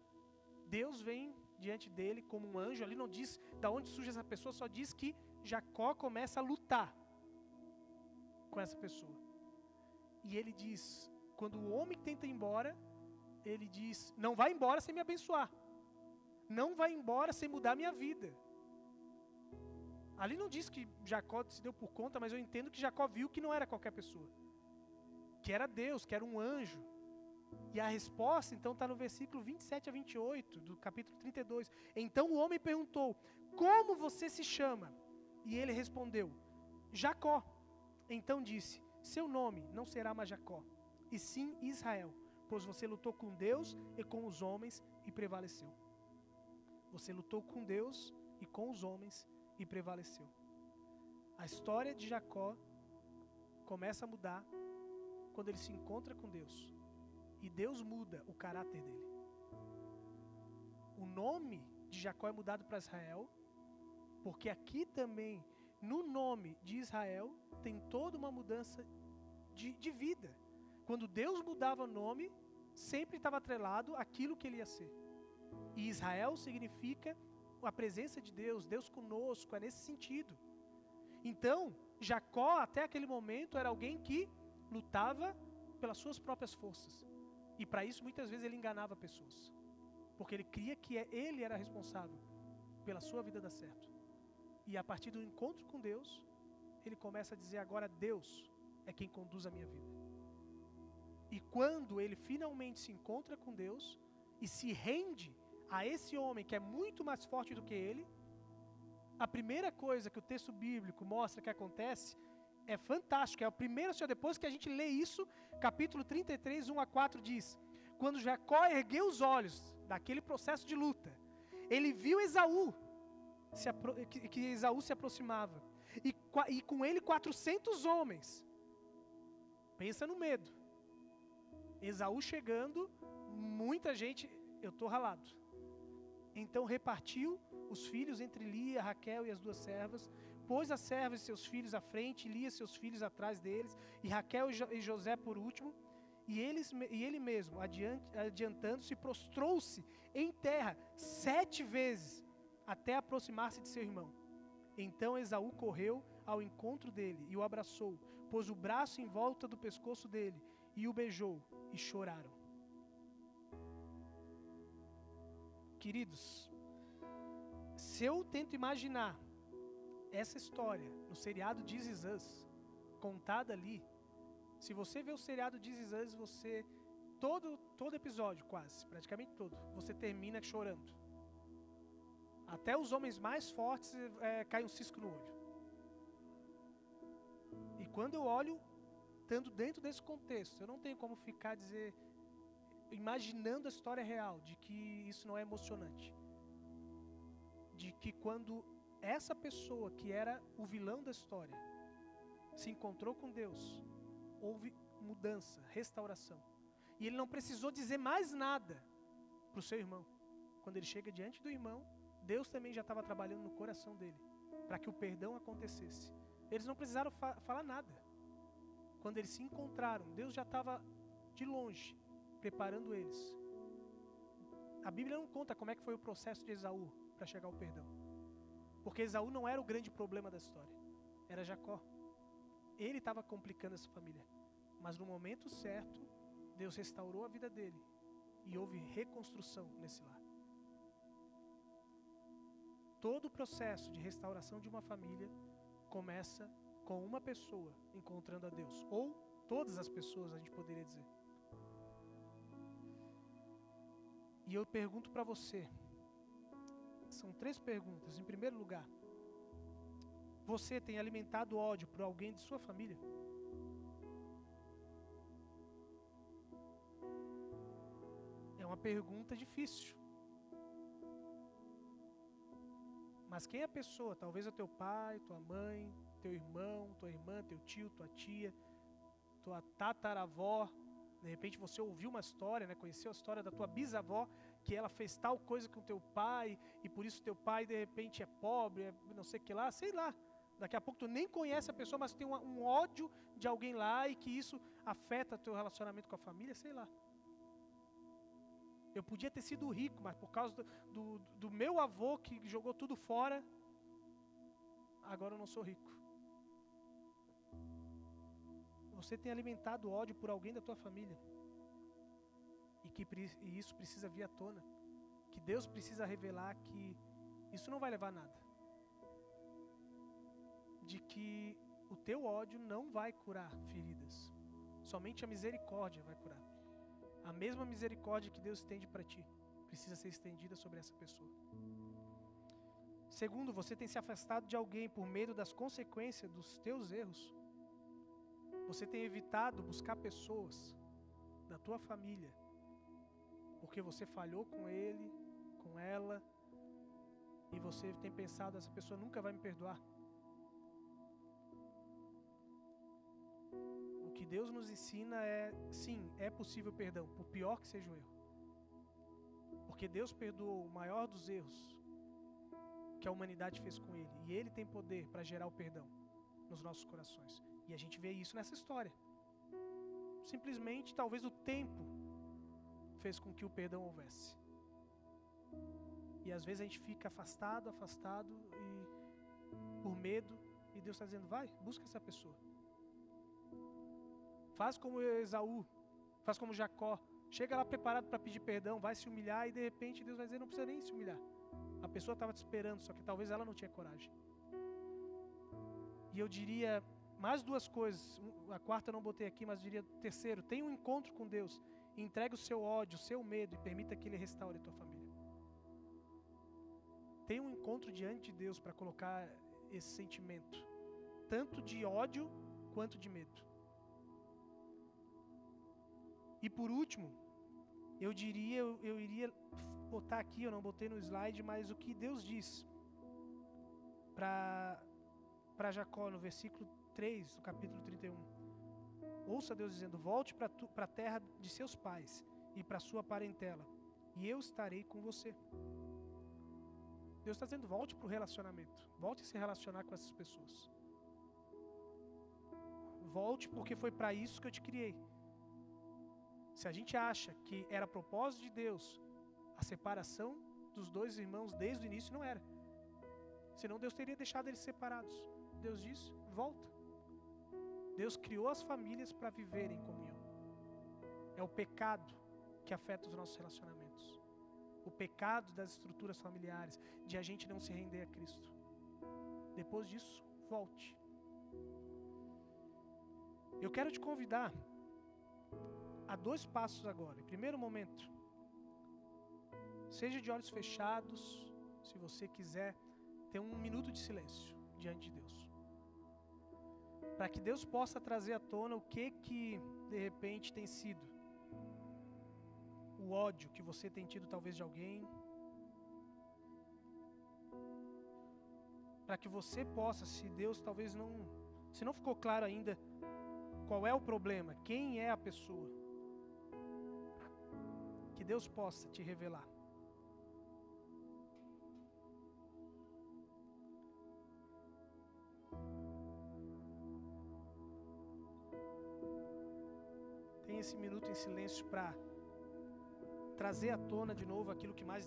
S1: Deus vem diante dele como um anjo. Ali não diz de onde surge essa pessoa, só diz que Jacó começa a lutar com essa pessoa. E ele diz, quando o homem tenta ir embora, ele diz, não vai embora sem me abençoar. Não vai embora sem mudar minha vida. Ali não diz que Jacó se deu por conta, mas eu entendo que Jacó viu que não era qualquer pessoa. Que era Deus, que era um anjo. E a resposta, então, está no versículo 27 a 28, do capítulo 32. Então o homem perguntou, como você se chama? E ele respondeu, Jacó. Então disse, seu nome não será mais Jacó, e sim Israel, pois você lutou com Deus e com os homens e prevaleceu. Você lutou com Deus e com os homens e prevaleceu. A história de Jacó começa a mudar quando ele se encontra com Deus. E Deus muda o caráter dele. O nome de Jacó é mudado para Israel, porque aqui também, no nome de Israel, tem toda uma mudança de vida. Quando Deus mudava o nome, sempre estava atrelado àquilo que ele ia ser. E Israel significa a presença de Deus, Deus conosco, é nesse sentido. Então, Jacó, até aquele momento, era alguém que lutava pelas suas próprias forças. E para isso, muitas vezes, ele enganava pessoas. Porque ele cria que ele era responsável pela sua vida dar certo. E a partir do encontro com Deus, ele começa a dizer, agora Deus é quem conduz a minha vida. E quando ele finalmente se encontra com Deus e se rende a esse homem que é muito mais forte do que ele, a primeira coisa que o texto bíblico mostra que acontece é fantástico, é o primeiro, depois que a gente lê isso, capítulo 33, 1 a 4 diz, quando Jacó ergueu os olhos daquele processo de luta, ele viu Esaú, que Esaú se aproximava, e com ele 400 homens. Pensa no medo. Esaú chegando, muita gente, eu estou ralado. Então repartiu os filhos entre Lia, Raquel e as 2 servas, pôs as servas e seus filhos à frente, Lia e seus filhos atrás deles, e Raquel e José por último, e ele mesmo, adiantando-se, prostrou-se em terra 7 vezes, até aproximar-se de seu irmão. Então Esaú correu ao encontro dele e o abraçou, pôs o braço em volta do pescoço dele e o beijou, e choraram. Queridos, se eu tento imaginar essa história no seriado This Is Us, contada ali, se você vê o seriado This Is Us, você, todo episódio quase, praticamente todo, você termina chorando. Até os homens mais fortes cai um cisco no olho. quando eu olho, estando dentro desse contexto, eu não tenho como ficar imaginando a história real, de que isso não é emocionante. De que quando essa pessoa que era o vilão da história se encontrou com Deus, houve mudança, restauração. E ele não precisou dizer mais nada para o seu irmão. Quando ele chega diante do irmão, Deus também já estava trabalhando no coração dele, para que o perdão acontecesse. Eles não precisaram falar nada. Quando eles se encontraram, Deus já estava de longe, preparando eles. A Bíblia não conta como é que foi o processo de Esaú para chegar ao perdão. Porque Esaú não era o grande problema da história, era Jacó. Ele estava complicando essa família. Mas no momento certo, Deus restaurou a vida dele e houve reconstrução nesse lar. Todo o processo de restauração de uma família começa com uma pessoa encontrando a Deus. Ou todas as pessoas, a gente poderia dizer. E eu pergunto para você, são 3 perguntas. Em primeiro lugar, você tem alimentado ódio por alguém de sua família? É uma pergunta difícil. Mas quem é a pessoa? Talvez é teu pai, tua mãe, teu irmão, tua irmã, teu tio, tua tia, tua tataravó. De repente você ouviu uma história, né? Conheceu a história da tua bisavó, que ela fez tal coisa com teu pai, e por isso teu pai de repente é pobre, não sei o que lá, sei lá. Daqui a pouco tu nem conhece a pessoa, mas tem um ódio de alguém lá e que isso afeta teu relacionamento com a família, sei lá. Eu podia ter sido rico, mas por causa do meu avô que jogou tudo fora, agora eu não sou rico. Você tem alimentado ódio por alguém da tua família. E isso precisa vir à tona. Que Deus precisa revelar que isso não vai levar a nada. De que o teu ódio não vai curar feridas. Somente a misericórdia vai curar. A mesma misericórdia que Deus estende para ti precisa ser estendida sobre essa pessoa. Segundo, você tem se afastado de alguém por medo das consequências dos teus erros. Você tem evitado buscar pessoas da tua família porque você falhou com ele, com ela, e você tem pensado, essa pessoa nunca vai me perdoar. O que Deus nos ensina é, sim, é possível perdão, por pior que seja o erro. Porque Deus perdoou o maior dos erros que a humanidade fez com Ele. E Ele tem poder para gerar o perdão nos nossos corações. E a gente vê isso nessa história. Simplesmente, talvez o tempo fez com que o perdão houvesse. E às vezes a gente fica afastado, e por medo, e Deus está dizendo, vai, busca essa pessoa. Faz como Esaú, faz como Jacó, chega lá preparado para pedir perdão, vai se humilhar e de repente Deus vai dizer, não precisa nem se humilhar. A pessoa estava te esperando, só que talvez ela não tinha coragem. E eu diria mais 2 coisas, a quarta eu não botei aqui, mas eu diria terceiro, tenha um encontro com Deus, entregue o seu ódio, o seu medo e permita que Ele restaure a tua família. Tenha um encontro diante de Deus para colocar esse sentimento, tanto de ódio quanto de medo. E por último, eu diria, eu iria botar aqui, eu não botei no slide, mas o que Deus diz para Jacó no versículo 3, do capítulo 31. Ouça Deus dizendo, volte para a terra de seus pais e para a sua parentela, e eu estarei com você. Deus está dizendo, volte para o relacionamento, volte a se relacionar com essas pessoas. Volte porque foi para isso que eu te criei. Se a gente acha que era propósito de Deus a separação dos 2 irmãos desde o início, não era. Senão Deus teria deixado eles separados. Deus diz, volta. Deus criou as famílias para viverem em comunhão. É o pecado que afeta os nossos relacionamentos. O pecado das estruturas familiares, de a gente não se render a Cristo. Depois disso, volte. Eu quero te convidar a 2 passos agora. Em primeiro momento, seja de olhos fechados, se você quiser ter 1 minuto de silêncio diante de Deus. para que Deus possa trazer à tona o que de repente tem sido o ódio que você tem tido talvez de alguém, para que você possa, se Deus talvez se não ficou claro ainda qual é o problema, quem é a pessoa, que Deus possa te revelar. Tem esse minuto em silêncio para trazer à tona de novo aquilo que mais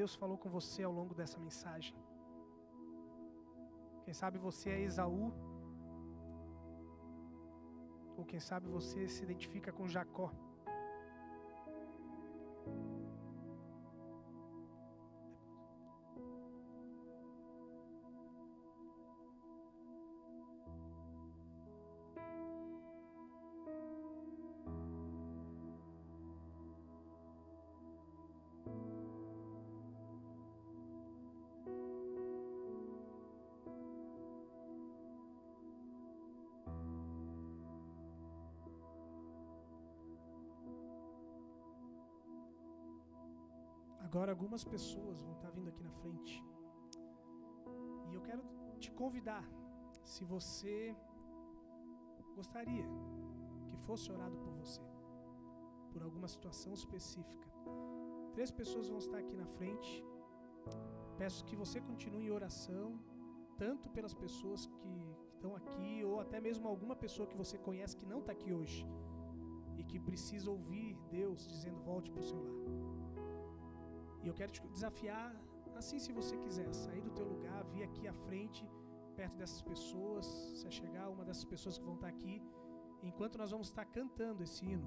S1: Deus falou com você ao longo dessa mensagem. Quem sabe você é Esaú, ou quem sabe você se identifica com Jacó. Agora algumas pessoas vão estar vindo aqui na frente. E eu quero te convidar, se você gostaria que fosse orado por você, por alguma situação específica. 3 pessoas vão estar aqui na frente. Peço que você continue em oração, tanto pelas pessoas que estão aqui, ou até mesmo alguma pessoa que você conhece que não está aqui hoje, e que precisa ouvir Deus dizendo: volte para o seu lar. E eu quero te desafiar, assim, se você quiser, sair do teu lugar, vir aqui à frente, perto dessas pessoas, se chegar uma dessas pessoas que vão estar aqui, enquanto nós vamos estar cantando esse hino,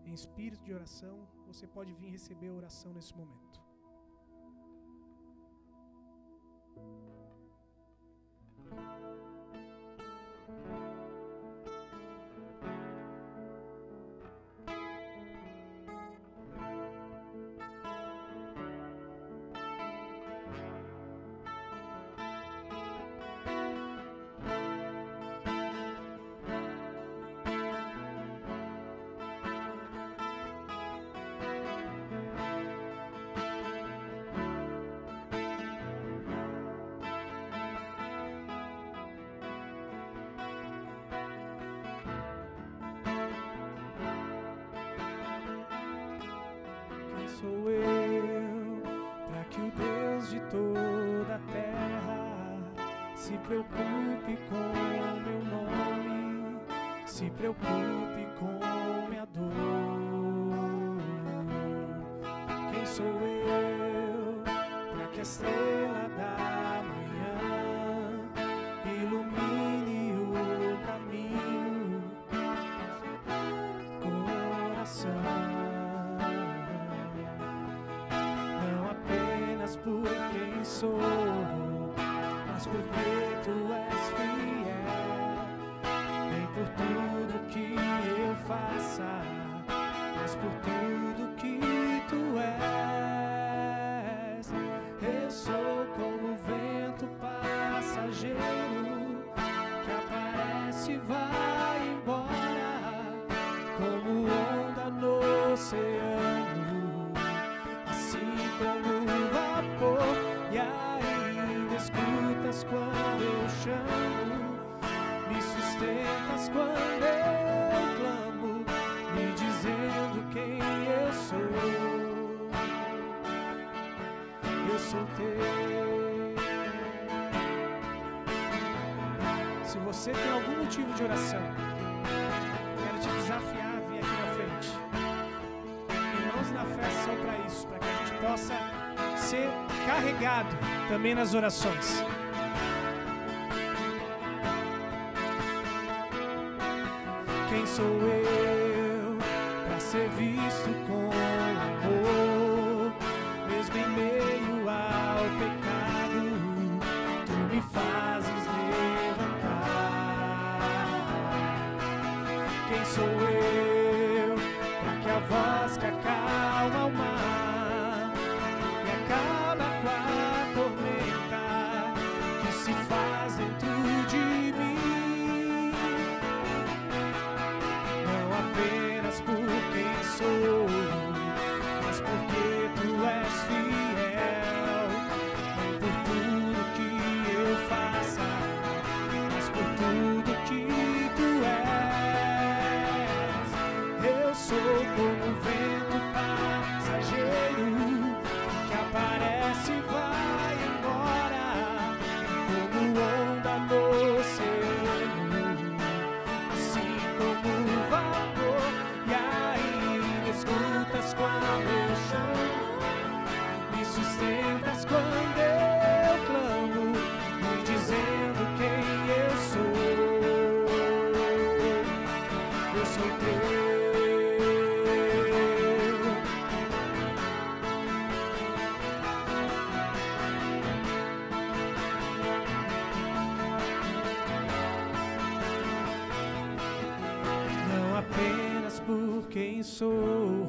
S1: em espírito de oração, você pode vir receber a oração nesse momento. Sou eu, para que o Deus de toda a terra se preocupe com meu nome, se preocupe com minha dor. Quem sou eu, para que a estrela da manhã ilumine o caminho do coração? Por quem sou, mas porque tu és fiel, nem por tudo que eu faça, mas por tudo que tu és. Eu sou como o vento passageiro que aparece e vai embora, como onda no oceano, assim como e ainda escutas quando eu chamo, me sustentas quando eu clamo, me dizendo quem eu sou. Eu sou teu. Se você tem algum motivo de oração, quero te desafiar a vir aqui na frente. Irmãos na fé são para isso, para que a gente possa ser carregado também nas orações. Quem sou eu para ser visto com amor, mesmo em meio ao pecado, tu me fazes levantar. Quem sou eu para que a voz que acalma o mar acaba com a tormenta que se faz dentro de sustentas quando eu clamo, me dizendo quem eu sou. Eu sou teu. Não apenas por quem sou,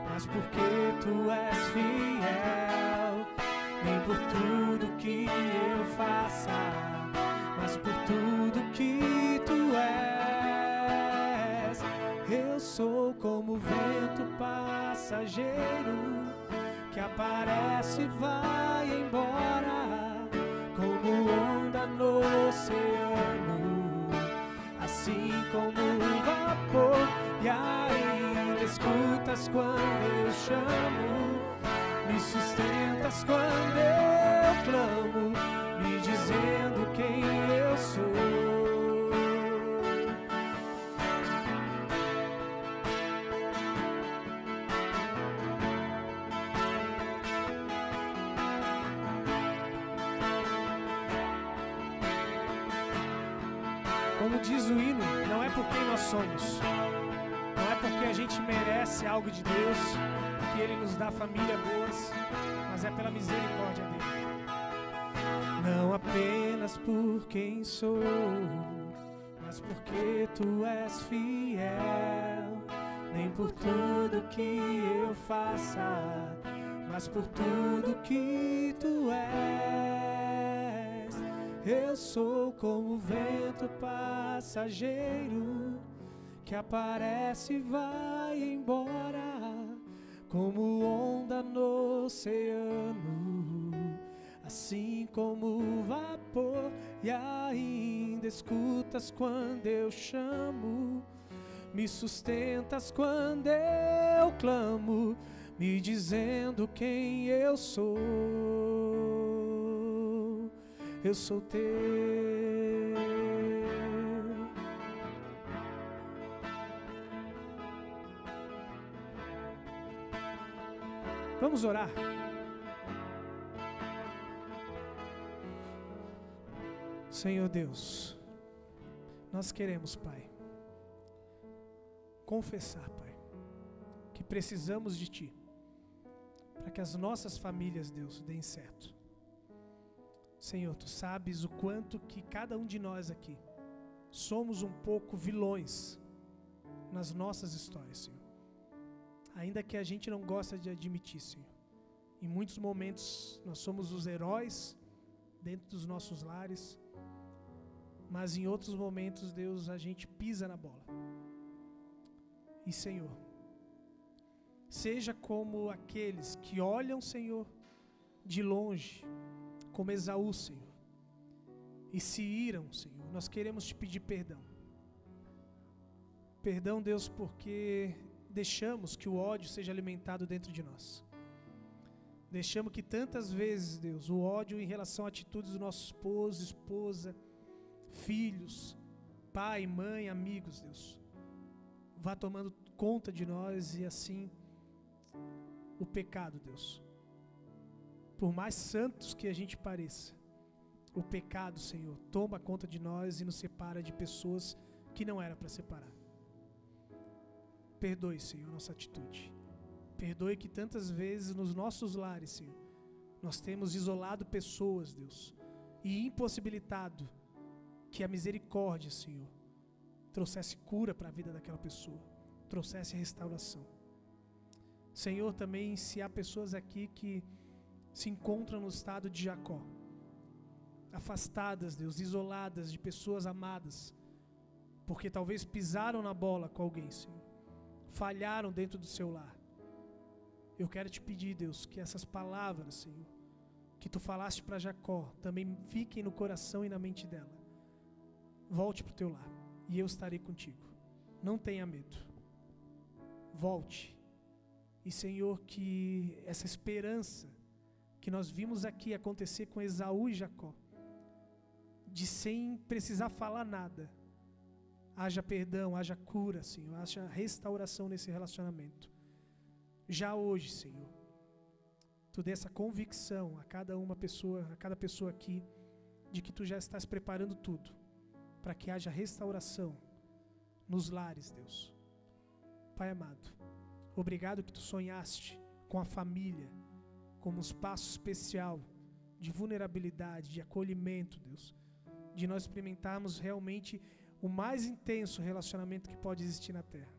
S1: mas porque tu és fiel, nem por tudo que eu faça, mas por tudo que tu és. Eu sou como vento passageiro, que aparece e vai embora, como onda no oceano, assim como o vapor. E ainda escutas quando eu chamo, me sustentas quando eu clamo, me dizendo quem eu sou. Como diz o hino, não é por quem nós somos, não é porque a gente merece algo de Deus, que Ele nos dá família boas, mas é pela misericórdia dEle. Não apenas por quem sou, mas porque Tu és fiel, nem por tudo que eu faça, mas por tudo que Tu és. Eu sou como o vento passageiro, que aparece e vai embora, como onda no oceano, assim como o vapor. E ainda escutas quando eu chamo, me sustentas quando eu clamo, me dizendo quem eu sou. Eu sou teu. Vamos orar. Senhor Deus, nós queremos, Pai, confessar, Pai, que precisamos de Ti, para que as nossas famílias, Deus, deem certo. Senhor, Tu sabes o quanto que cada um de nós aqui somos um pouco vilões nas nossas histórias, Senhor. Ainda que a gente não gosta de admitir, Senhor. Em muitos momentos nós somos os heróis dentro dos nossos lares, mas em outros momentos, Deus, a gente pisa na bola. E, Senhor, seja como aqueles que olham, Senhor, de longe, como Esaú, Senhor, e se iram, Senhor. Nós queremos Te pedir perdão. Perdão, Deus, porque deixamos que o ódio seja alimentado dentro de nós. Deixamos que tantas vezes, Deus, o ódio em relação a atitudes do nosso esposo, esposa, filhos, pai, mãe, amigos, Deus, vá tomando conta de nós e assim o pecado, Deus. Por mais santos que a gente pareça, o pecado, Senhor, toma conta de nós e nos separa de pessoas que não era para separar. Perdoe, Senhor, nossa atitude. Perdoe que tantas vezes nos nossos lares, Senhor, nós temos isolado pessoas, Deus, e impossibilitado que a misericórdia, Senhor, trouxesse cura para a vida daquela pessoa, trouxesse restauração. Senhor, também se há pessoas aqui que se encontram no estado de Jacó, afastadas, Deus, isoladas de pessoas amadas, porque talvez pisaram na bola com alguém, Senhor, falharam dentro do seu lar. Eu quero Te pedir, Deus, que essas palavras, Senhor, que Tu falaste para Jacó, também fiquem no coração e na mente dela. Volte para o teu lar e eu estarei contigo. Não tenha medo. Volte. E, Senhor, que essa esperança que nós vimos aqui acontecer com Esaú e Jacó, de sem precisar falar nada, haja perdão, haja cura, Senhor, haja restauração nesse relacionamento. Já hoje, Senhor, Tu dê essa convicção a cada pessoa aqui, de que Tu já estás preparando tudo, para que haja restauração nos lares, Deus. Pai amado, obrigado que Tu sonhaste com a família, como um espaço especial de vulnerabilidade, de acolhimento, Deus, de nós experimentarmos realmente o mais intenso relacionamento que pode existir na terra.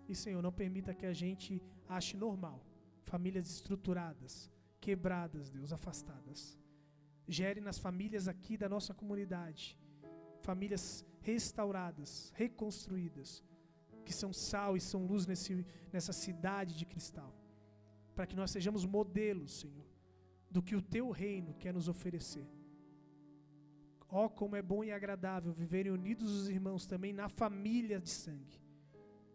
S1: E, Senhor, não permita que a gente ache normal famílias estruturadas, quebradas, Deus, afastadas. Gere nas famílias aqui da nossa comunidade famílias restauradas, reconstruídas, que são sal e são luz nessa cidade de cristal, para que nós sejamos modelos, Senhor, do que o Teu reino quer nos oferecer. Ó, como é bom e agradável viverem unidos os irmãos também na família de sangue.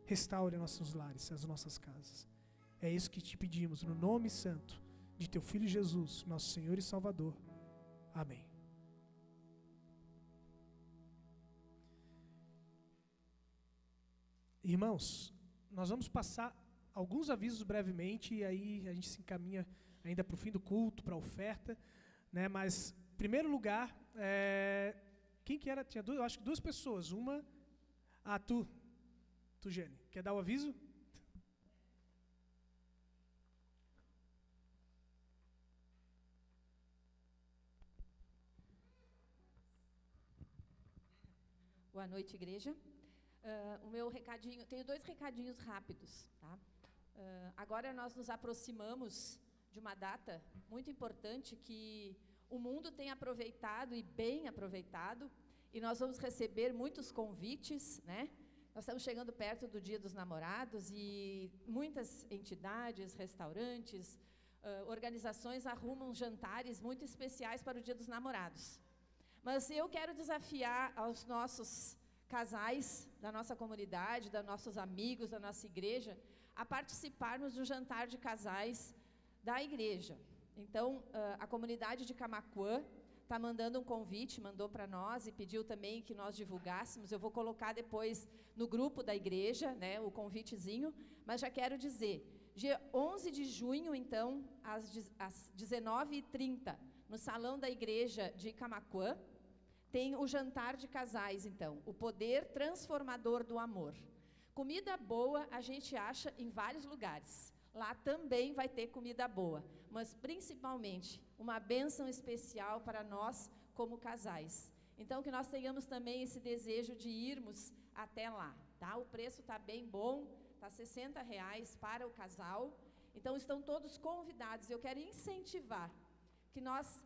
S1: Restaure nossos lares, as nossas casas. É isso que te pedimos, no nome santo de Teu Filho Jesus, nosso Senhor e Salvador. Amém. Irmãos, nós vamos passar alguns avisos brevemente e aí a gente se encaminha ainda para o fim do culto, para a oferta, né? Mas, em primeiro lugar, quem que era? Tinha eu acho que 2 pessoas. Uma, tu, Gene, quer dar o aviso?
S2: Boa noite, igreja. O meu recadinho, tenho 2 recadinhos rápidos, tá? Agora nós nos aproximamos de uma data muito importante que o mundo tem aproveitado e bem aproveitado, e nós vamos receber muitos convites, né? Nós estamos chegando perto do Dia dos Namorados e muitas entidades, restaurantes, organizações arrumam jantares muito especiais para o Dia dos Namorados. Mas eu quero desafiar aos nossos casais da nossa comunidade, dos nossos amigos, da nossa igreja, a participarmos do jantar de casais da igreja. Então, a comunidade de Camaquã está mandando um convite, mandou para nós e pediu também que nós divulgássemos. Eu vou colocar depois no grupo da igreja, né, o convitezinho, mas já quero dizer, dia 11 de junho, então, às 19h30, no salão da igreja de Camaquã, tem o jantar de casais, então, o poder transformador do amor. Comida boa a gente acha em vários lugares. Lá também vai ter comida boa, mas principalmente uma bênção especial para nós como casais. Então, que nós tenhamos também esse desejo de irmos até lá, tá? O preço está bem bom, está R$60 para o casal. Então, estão todos convidados. Eu quero incentivar que nós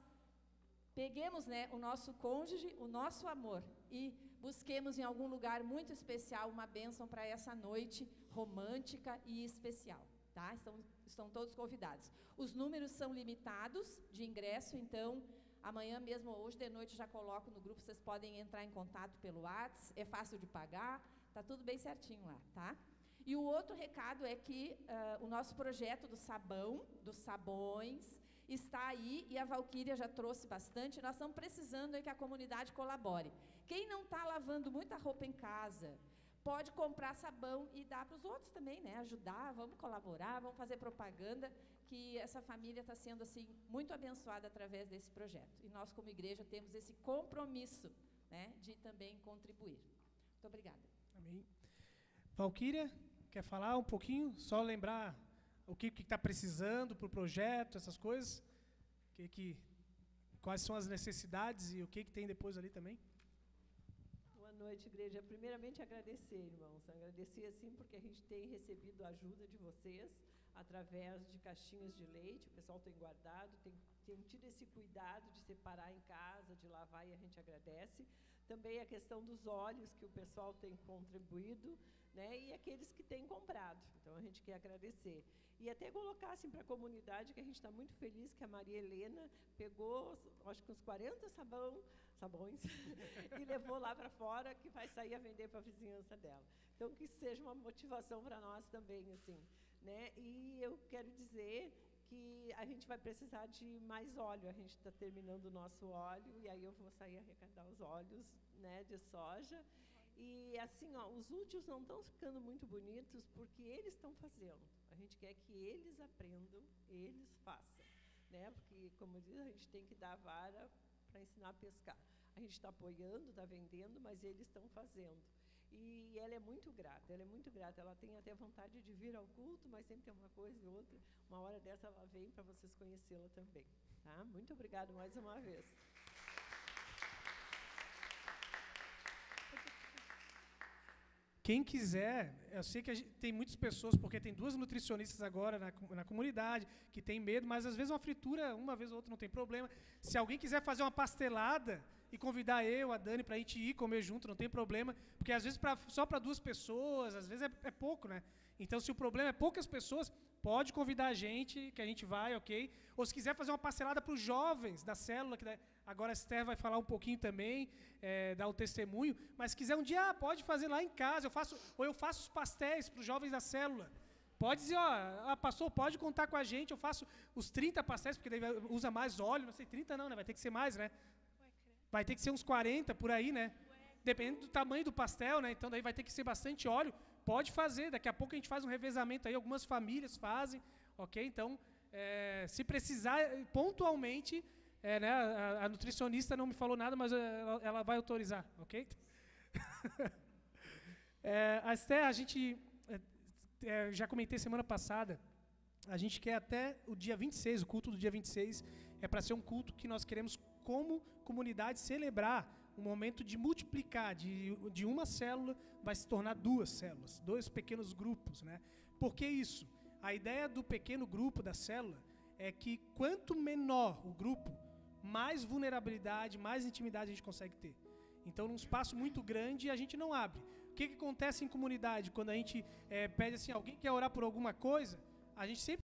S2: peguemos, né, o nosso cônjuge, o nosso amor e busquemos em algum lugar muito especial uma bênção para essa noite romântica e especial, tá? Estão todos convidados. Os números são limitados de ingresso, então amanhã mesmo ou hoje de noite já coloco no grupo, vocês podem entrar em contato pelo WhatsApp, é fácil de pagar, tá tudo bem certinho lá, tá? E o outro recado é que o nosso projeto do sabão, dos sabões, está aí e a Valquíria já trouxe bastante. Nós estamos precisando que a comunidade colabore. Quem não está lavando muita roupa em casa, pode comprar sabão e dar para os outros também, né? Ajudar, vamos colaborar, vamos fazer propaganda, que essa família está sendo assim muito abençoada através desse projeto. E nós, como igreja, temos esse compromisso, né, de também contribuir. Muito obrigada.
S1: Amém. Valquíria, quer falar um pouquinho? Só lembrar o que está precisando para o projeto, essas coisas? Quais são as necessidades e o que tem depois ali também?
S3: Boa noite, igreja. Primeiramente, agradecer, irmãos. Agradecer, assim, porque a gente tem recebido a ajuda de vocês através de caixinhas de leite. O pessoal tem guardado, tem tido esse cuidado de separar em casa, de lavar, e a gente agradece. Também a questão dos óleos, que o pessoal tem contribuído, né, e aqueles que têm comprado. Então, a gente quer agradecer. E até colocar assim, para a comunidade, que a gente está muito feliz que a Maria Helena pegou, acho que uns 40 sabões, e levou lá para fora, que vai sair a vender para a vizinhança dela. Então, que isso seja uma motivação para nós também, assim, né? E eu quero dizer que a gente vai precisar de mais óleo. A gente está terminando o nosso óleo, e aí eu vou sair a arrecadar os óleos, né, de soja. E assim, ó, os úteis não estão ficando muito bonitos porque eles estão fazendo. A A gente quer que eles aprendam, eles façam, né? Porque, como eu disse, a gente tem que dar a vara para ensinar a pescar. A gente está apoiando, está vendendo, mas eles estão fazendo. E ela é muito grata, ela tem até vontade de vir ao culto, mas sempre tem uma coisa e outra. Uma hora dessa ela vem para vocês conhecê-la também. Tá? Muito obrigada mais uma vez.
S1: Quem quiser, eu sei que tem muitas pessoas, porque tem 2 nutricionistas agora na comunidade, que tem medo, mas às vezes uma fritura, uma vez ou outra, não tem problema. Se alguém quiser fazer uma pastelada e convidar eu, a Dani, para a gente ir comer junto, não tem problema, porque às vezes só para 2 pessoas, às vezes é pouco, né? Então, se o problema é poucas pessoas, pode convidar a gente, que a gente vai, ok? Ou se quiser fazer uma pastelada para os jovens da célula, que agora a Esther vai falar um pouquinho também, dar o testemunho, mas se quiser um dia, pode fazer lá em casa, eu faço os pastéis para os jovens da célula. Pode dizer, pastor, pode contar com a gente, eu faço os 30 pastéis, porque daí usa mais óleo, não sei, 30 não, né? Vai ter que ser mais, né? Vai ter que ser uns 40 por aí, né? Dependendo do tamanho do pastel, né? Então daí vai ter que ser bastante óleo. Pode fazer, daqui a pouco a gente faz um revezamento aí, algumas famílias fazem, ok? Então, se precisar, pontualmente, né, a nutricionista não me falou nada, mas ela vai autorizar, ok? A Esther, a gente, já comentei semana passada, a gente quer até o dia 26, o culto do dia 26, é para ser um culto que nós queremos, como comunidade, celebrar um momento de multiplicar, de uma célula vai se tornar 2 células, 2 pequenos grupos, né? Por que isso? A ideia do pequeno grupo da célula é que quanto menor o grupo, mais vulnerabilidade, mais intimidade a gente consegue ter. Então, num espaço muito grande, a gente não abre. O que acontece em comunidade? Quando a gente pede assim, alguém quer orar por alguma coisa, a gente sempre